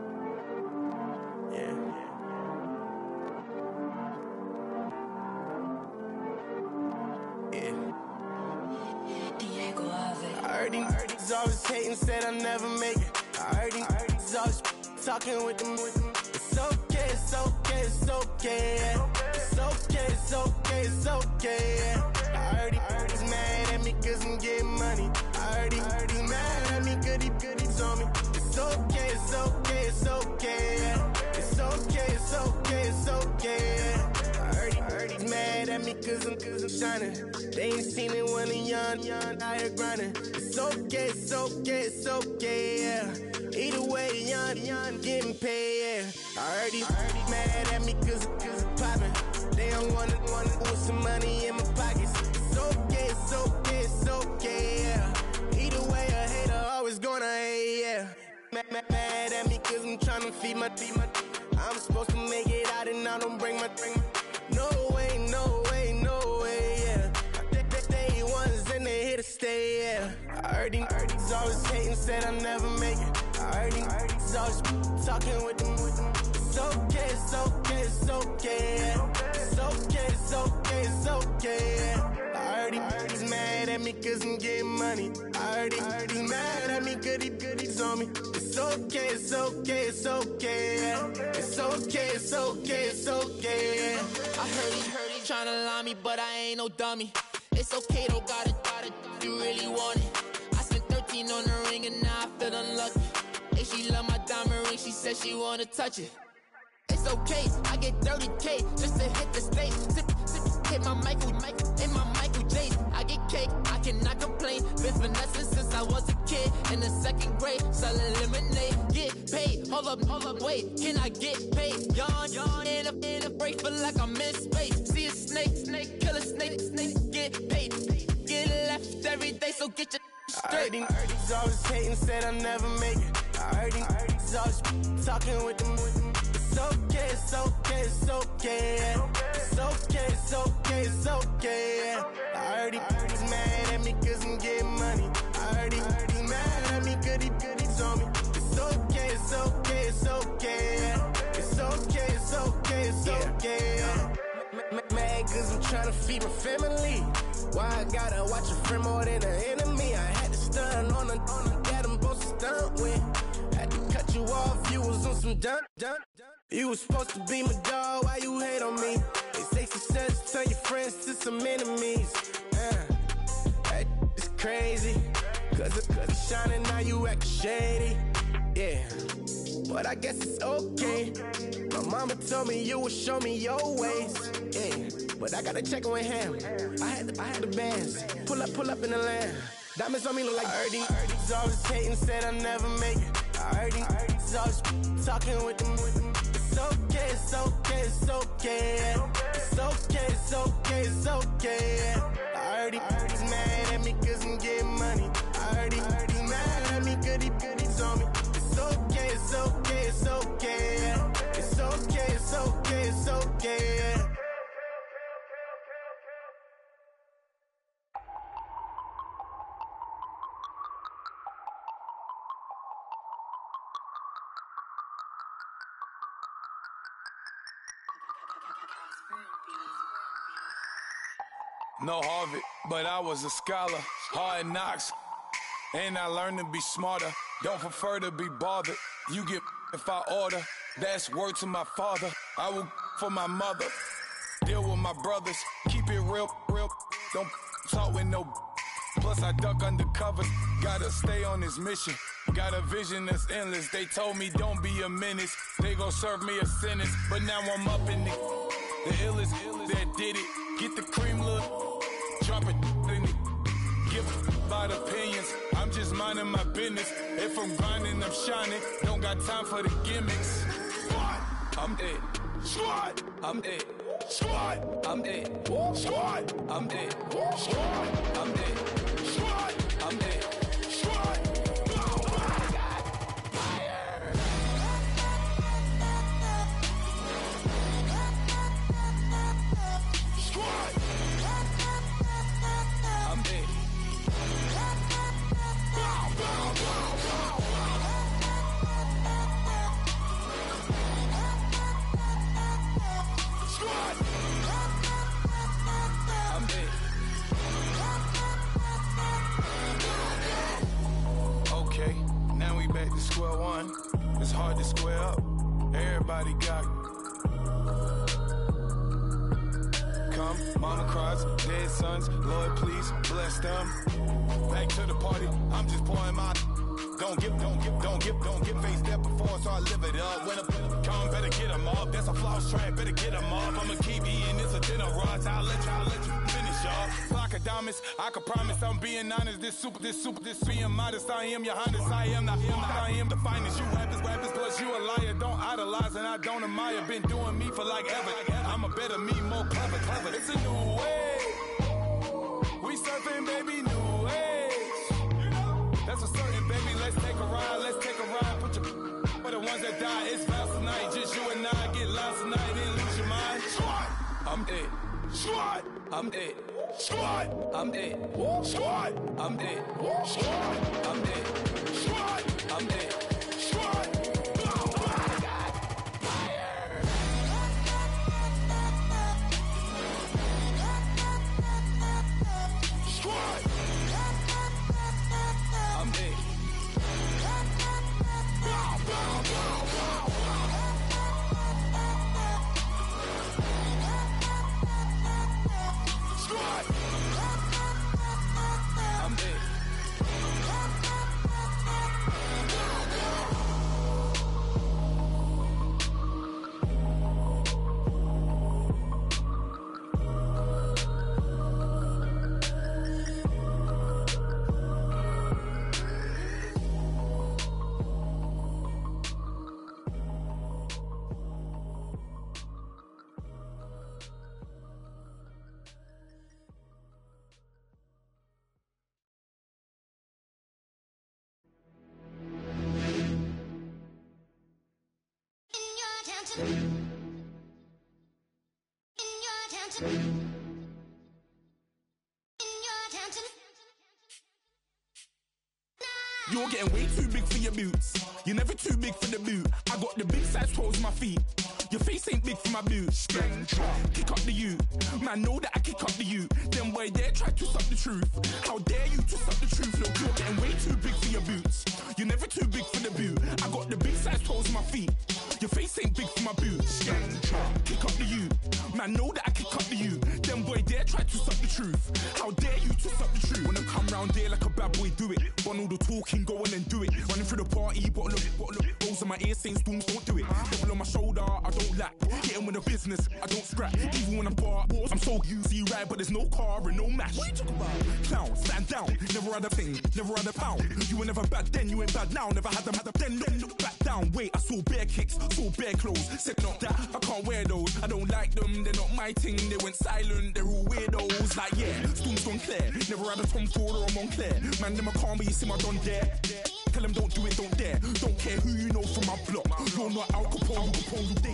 I heard these always hating, said I'll never make it. I heard these always talking with them. It's okay, it's okay, it's okay. It's okay, it's okay, it's okay. I heard he's mad at me cause I'm getting money. I heard he's mad at me cause he's on me. It's okay, it's okay, it's okay. It's okay, it's okay, it's okay. I heard he's mad at me cause I'm shining. They ain't seen it when I'm young, out here grinding. It's okay, it's okay, it's okay, yeah. Either way, young, getting paid, yeah. I heard he's mad at me cause I'm poppin'. They don't wanna with some money in my pockets. It's okay, it's okay, it's okay, yeah. Either way, a hater always gonna hate, yeah. Mad at me cause I'm tryna feed my I'm supposed to make it out and I don't bring my no way, no way, no way, yeah. Day ones and they here to stay, yeah. I heard he's always hating, said I'll never make it. I heard he's always talking with them. It's okay, it's okay, it's okay, yeah. It's okay, it's okay, it's okay, yeah. I heard he's mad at me cause I'm getting money. I heard he's mad at me cause he's on me. It's okay, it's okay, it's okay, yeah. It's okay, it's okay, it's okay, yeah. I heard he tryna lie me, but I ain't no dummy. It's okay though, got it, you really want it. I spent 13 on the ring and now I feel unlucky. Hey, she love my diamond ring, she said she wanna touch it. It's okay, I get 30K just to hit the stage. Sip, hit my Michael, in my Michael J's. I get cake, I cannot complain. Been finessing since I was a kid. In the 2nd grade, selling lemonade. Get paid, hold up, wait, can I get paid? Yawn, in a break, feel like I'm in space. See a snake, kill a snake, get paid. Get left every day, so get your straight. I heard he's always hating, said I'll never make it. I heard he's always talking with them. It's okay, it's okay, it's okay, yeah. It's okay, it's okay, it's okay, yeah. I heard he's mad at me cause I'm getting money. I heard he's mad at me cause he's on me. It's okay, it's okay, it's okay, yeah. It's okay, it's okay, it's okay, yeah. Mad cause I'm trying to feed my family. Why I gotta watch a friend more than an enemy? I had to stun on the that I'm supposed to stunt with. Had to cut you off, you was on some dun. You was supposed to be my dog, why you hate on me? They say success turn your friends to some enemies. That is crazy. Cause it's shining, now you act shady. Yeah, but I guess it's okay. My mama told me you would show me your ways. Yeah, but I gotta check with him. I had the bands. Pull up in the land. Diamonds on me look like I heard he's always hating, said I'll never make it. I heard he's always talking with them. It's okay, it's okay, it's okay, yeah. It's okay, it's okay, it's okay, yeah. I heard he's mad at me cause I'm getting money. I heard he's mad at me cause he's on me. It's okay, it's okay, it's okay, yeah. It's okay, it's okay, it's okay, yeah. No Harvard, but I was a scholar. Hard knocks, and I learned to be smarter. Don't prefer to be bothered. You get if I order. That's word to my father. I will for my mother. Deal with my brothers. Keep it real. Don't talk with no. Plus I duck undercover. Gotta stay on this mission. Got a vision that's endless. They told me don't be a menace. They gon' serve me a sentence. But now I'm up in the illest that did it. Get the cream look. Drop it in it. Give about opinions. I'm just minding my business. If I'm grinding, I'm shining. Don't got time for the gimmicks. Squad, I'm dead. Squad, I'm dead. Squad, I'm dead. Squad, I'm dead. Squad, I'm dead. Squad, I'm dead. Squad. Square one, it's hard to square up. Everybody got come, mama cries, dead sons. Lord, please bless them. Back to the party, I'm just pouring my. Don't get face that before, so I live it up. When I come, better get them up. That's a floss track, better get them up. I'ma keep eating this a dinner rush. I'll let you finish up. Flock of diamonds, I can promise I'm being honest. This being modest. I am your highness, I am the finest. You rappers, plus you a liar. Don't idolize and I don't admire. Been doing me for like ever. I'm a better me, more clever. It's a new way. We surfing, baby, new age. That's a certain, baby. Let's take a ride. Put your for the ones that die. It's vows tonight. Just you and I get lost tonight. Then lose your mind. Squad, I'm dead. Squad, I'm dead. Squad, I'm dead. Squad, I'm dead. Squad, I'm dead. Squad, I'm dead. Squad. You're getting way too big for your boots. You're never too big for the boot. I got the big size toes in my feet. Your face ain't big for my boots. Kick up the you. Man, know that I kick up the you. Then boy dare try to stop the truth. How dare you to stop the truth? Look, you're getting way too big for your boots. You're never too big for the boot. I got the big size toes in my feet. Your face ain't big for my boots. Kick up the you. Man, know that I kick up the you. Then boy dare try to stop the truth. How dare you to stop the truth? When I come round there like a bad boy, do it. Want all the talking, go on and do it. Running through the party, bottle of rolls in my ear saying storms, don't do it. Double on my shoulder, I don't lack. Getting with the business, I don't scrap. Even when I'm bar, I'm so easy right, but there's no car and no match. What you talking about? Clown, stand down, never had a thing, never had a pound. You were never bad then, you ain't bad now. Never had them, then look back down. Wait, I saw bare kicks, saw bare clothes. Said not that, I can't wear those. I don't like them, they're not my thing. They went silent, they're all weirdos. Like yeah, storms gone clear. Never had a Tom Ford or a Montclair. Man, them a calm, but you see my don there. Tell them don't do it, don't dare. Don't care who you know from my block. You're not Al Capone,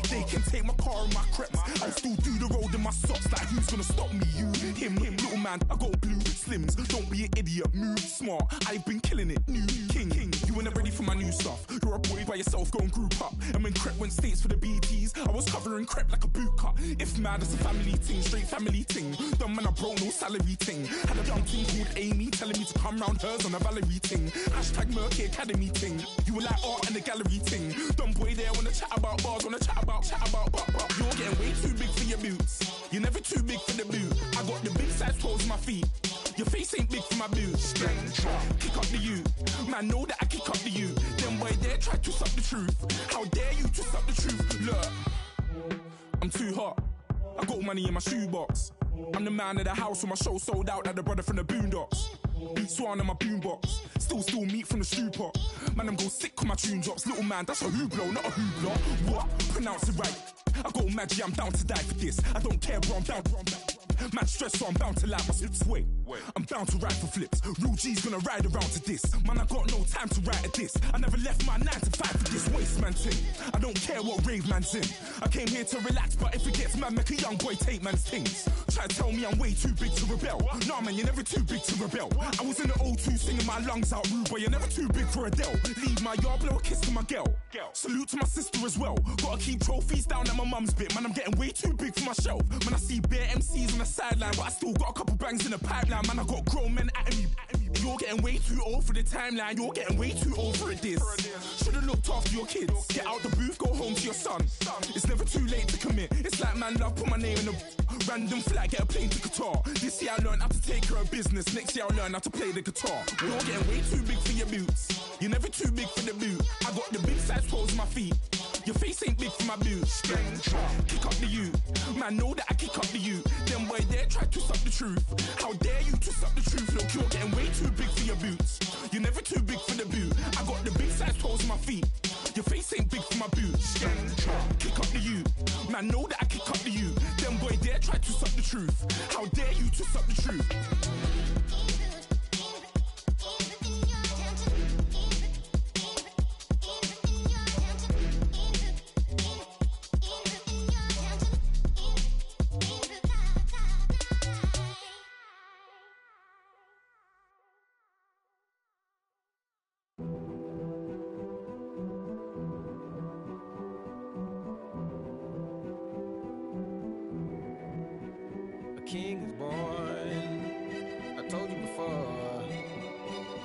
they can take my car and my creps. I'll still do the road in my socks. Like who's gonna stop me? You, him, little man. I got blue slims. Don't be an idiot, move smart. I've been killing it, new king. You ain't ready for my new stuff. You're a boy by yourself, go and group up. And when Crep went states for the BTs, I was covering Crep like a boot cut. If mad, it's a family ting, straight family ting. Dumb man, I broke no salary ting. Had a young ting called Amy telling me to come round hers on a Valerie ting. Hashtag Murky Academy ting. You were like art and the gallery ting. Dumb boy there wanna chat about bars, wanna chat about. You're getting way too big for your boots. You're never too big for the boot. I got the big size toes on my feet. Your face ain't big for my boots. Kick up the you. Man, know that I kick up the you. Them boy there try to suck the truth. How dare you to suck the truth? Look, I'm too hot. I got money in my shoebox. I'm the man of the house when my show sold out like the brother from the Boondocks. Beat Swan on my boombox. Still meat from the stew pot. Man, I'm go sick on my tune drops. Little man, that's a hooblo, not a hoobla. What? Pronounce it right. I go Maggie, I'm down to die for this. I don't care, bro, I'm down. Man stressed, so I'm bound to like my slips. Wait, I'm bound to ride for flips. Real G's gonna ride around to this. Man, I got no time to write at this. I never left my 9 to 5 for this waste man thing. I don't care what rave man's in. I came here to relax, but if it gets mad, make a young boy take man's things. Try to tell me I'm way too big to rebel. Nah, man, you're never too big to rebel. I was in the O2 singing my lungs out rude, but you're never too big for Adele. Leave my yard, blow a kiss to my girl. Salute to my sister as well. Gotta keep trophies down at my mum's bit. Man, I'm getting way too big for my shelf. Man, I see bare MCs on the sideline, but I still got a couple bangs in the pipeline. Man, I got grown men at me. You're getting way too old for the timeline. You're getting way too old for a diss. Should've looked after your kids. Get out the booth, go home to your son. It's never too late to commit. It's like man love, put my name in a random flag, get a plane to Qatar. This year I learned how to take care of business. Next year I'll learn how to play the guitar. You're getting way too big for your boots. You're never too big for the boot. I got the big size toes on my feet. Your face ain't big for my boots. Kick up the you. Man, know that I kick up the you. Them boy there try to suck the truth. How dare you to suck the truth? Look, you're getting way too big for your boots. You're never too big for the boot. I got the big size toes on my feet. Your face ain't big for my boots. Kick up the you. Man, know that I kick up the you. Them boy there try to suck the truth. How dare you to suck the truth? King is born. I told you before.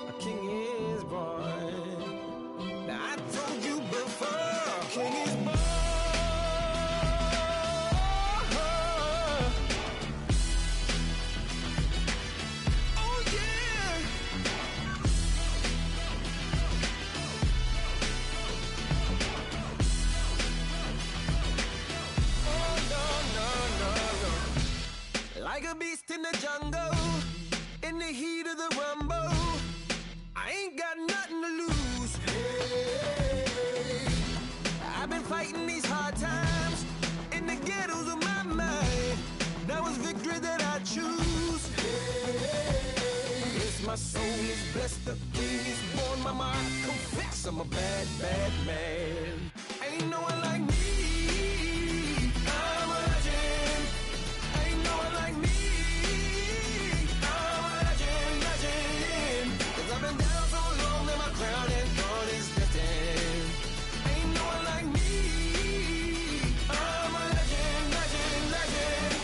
A king is born. Now I told you before. A king is born. Oh yeah. Oh no. Like a beast in the jungle, in the heat of the rumble, I ain't got nothing to lose. Hey, I've been fighting these hard times in the ghettos of my mind. Now it's victory that I choose. Hey, yes, my soul is blessed, the king is born. Mama, I confess I'm a bad, bad man. Ain't no one like me. I'm a legend. Ain't no one like me. I'm a legend, legend. 'Cause I've been down so long that my crown and throne is destined. Ain't no one like me. I'm a legend, legend, legend.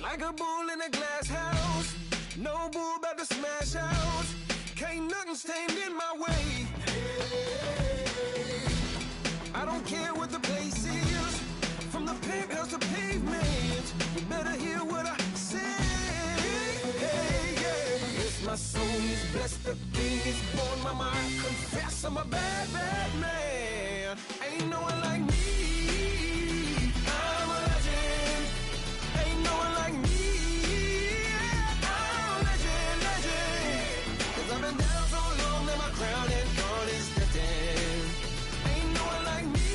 Like a bull in a glass house. No bull about to smash house. Can't nothing stand in my way. I don't care what the place is. From the penthouse to pavement, you better hear what I say. Hey, yeah. Yes, my soul is blessed, the king is born. Mama, I confess I'm a bad, bad man. Ain't no one like me. I'm a legend. Ain't no one like me. I'm a legend, legend. 'Cause I've been down so long that my crown and throne is destined. Ain't no one like me.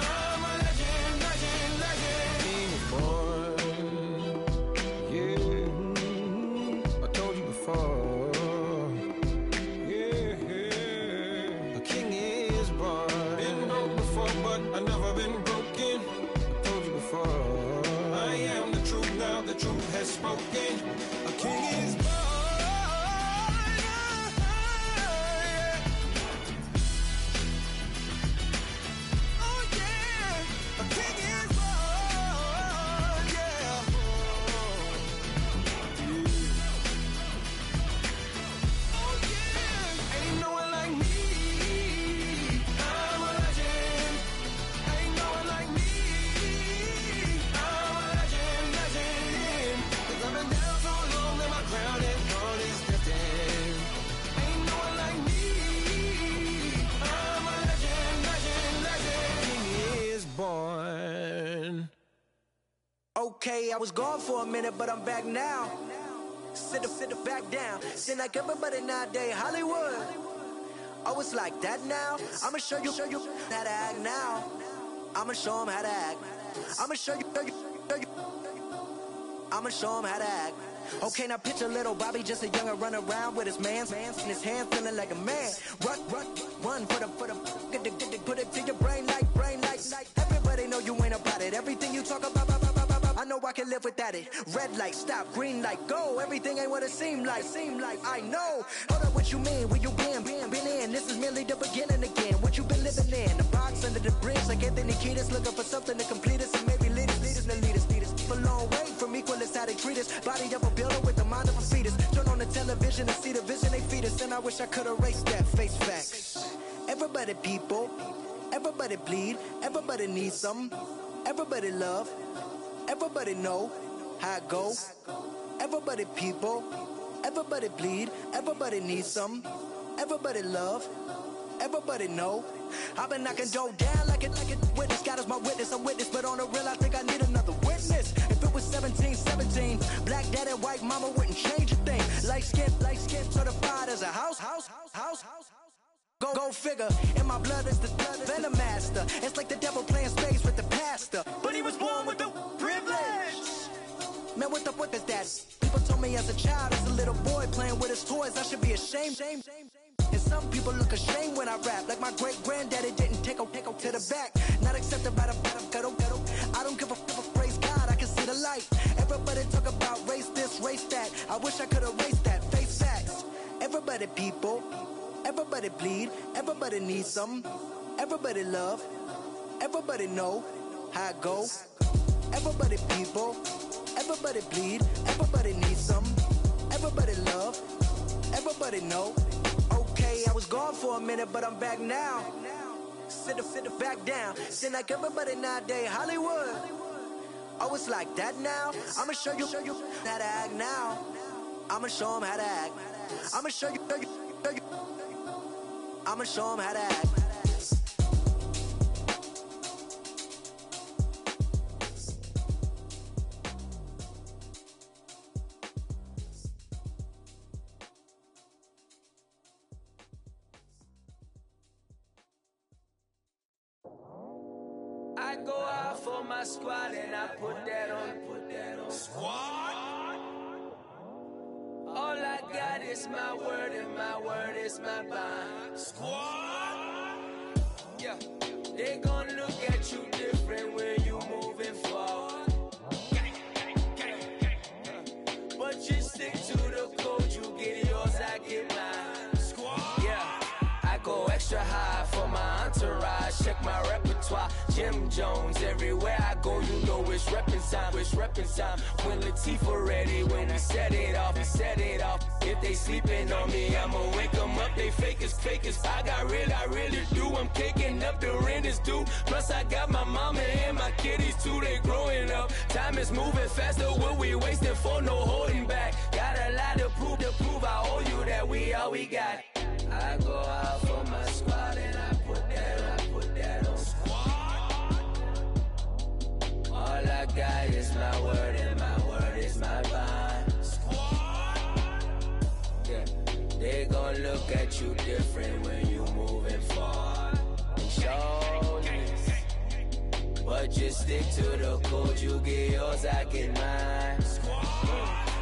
I'm a legend, legend, legend. King is born. Yeah, I told you before. Yeah, a king is born. Been broke before, but I've never been broken. I told you before. I am the truth now, the truth has spoken. A king is born. Okay, I was gone for a minute, but I'm back now. Sit back down. Seem like everybody nowadays, Hollywood. Oh, it's like that now? I'ma show you how to act now. I'ma show them how to act. I'ma show you. I'ma show them how to act. Okay, now picture little Bobby, just a younger run around with his man's in his hand, feeling like a man. Run for the put it to your brain like. Everybody know you ain't about it. Everything you talk about, I know I can live without it. Red light, stop, green light, go. Everything ain't what it seem like. I know. Hold up, what you mean? Where you been in? This is merely the beginning again. What you been living in? The box under the bridge, like Anthony Kiedis, looking for something to complete us and maybe lead us. A long way from equal is how they treat us. Body of a builder with the mind of a fetus. Turn on the television and see the vision they feed us. And I wish I could erase that. Face facts. Everybody people, everybody bleed, everybody needs something. Everybody love, everybody know how it go. Everybody people, everybody bleed, everybody needs something. Everybody love, everybody know. I've been knocking dough down like it. Witness, God is my witness, I'm witness. But on the real, I think I need another witness. If it was 17, black daddy, white mama wouldn't change a thing. Light skin, certified as a house. Go figure, in my blood is the venom master. It's like the devil playing spades with the pastor. But he was born with the privilege. Man, what the fuck is that? People told me as a child, as a little boy playing with his toys, I should be ashamed. And some people look ashamed when I rap, like my great granddaddy didn't take a to the back. Not accepted by the ghetto. I don't give a praise God, I can see the light. Everybody talk about race this, race that. I wish I could erase that. Face facts. Everybody people, everybody bleed, everybody needs something. Everybody love, everybody know how it go. Everybody people, everybody bleed, everybody needs something. Everybody love, everybody know. Okay, I was gone for a minute, but I'm back now. Sit back down. Seem like everybody nowadays, Hollywood. Oh, it's like that now? I'ma show you how to act now. I'ma show them how to act. I'ma show you. I'ma show them how to act. I go out for my squad and I put that on. Squad? All I got is my word and my word is my bond. Squad? Yeah. They gon' look at you different when you moving forward. But you stick to the code, you get yours, I get mine. Squad? Yeah. I go extra high for my entourage, check my repertoire. Jim Jones, everywhere I go, you know it's reppin' time. When Latifah ready, when we set it off. If they sleeping on me, I'ma wake them up, they fakers. I really do, I'm caking up, the rent is due. Plus I got my mama and my kiddies too, they growing up. Time is moving faster, what we wasting for, no holding back. Got a lot to prove, I owe you that we all we got. I go out for my squad and I put that on. All I got is my word and my word is my bond. Yeah. They gon' look at you different when you moving forward. Show this. But just stick to the code, you get yours, I get mine.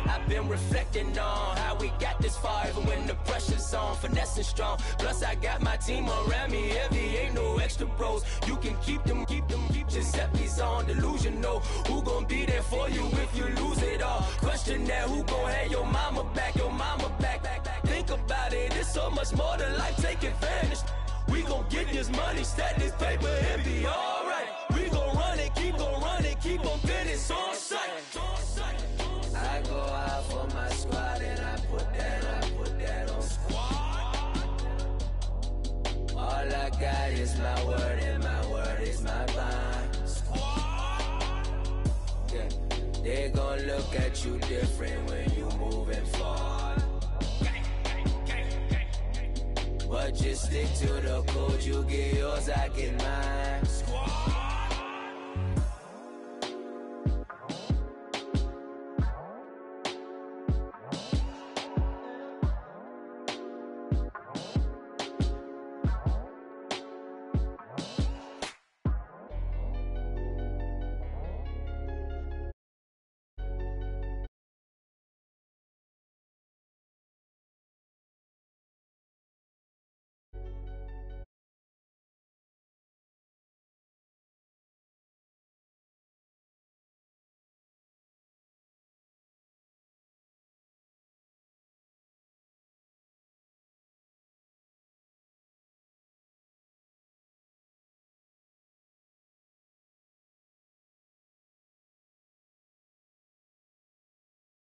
I've been reflecting on how we got this far, even when the pressure's on, finessing strong. Plus I got my team around me heavy, ain't no extra bros. You can keep them, Giuseppe's on delusional. Who gon' be there for you if you lose it all? Question that, who gon' have your mama back? Think about it, it's so much more to life, take advantage. We gon' get this money, stack this paper and be alright. We gon' run it, keep on finish on sight. I go out for my squad and I put that on. All I got is my word and my word is my bond. Yeah. They gon' look at you different when you moving forward. But just stick to the code, you get yours, I get mine.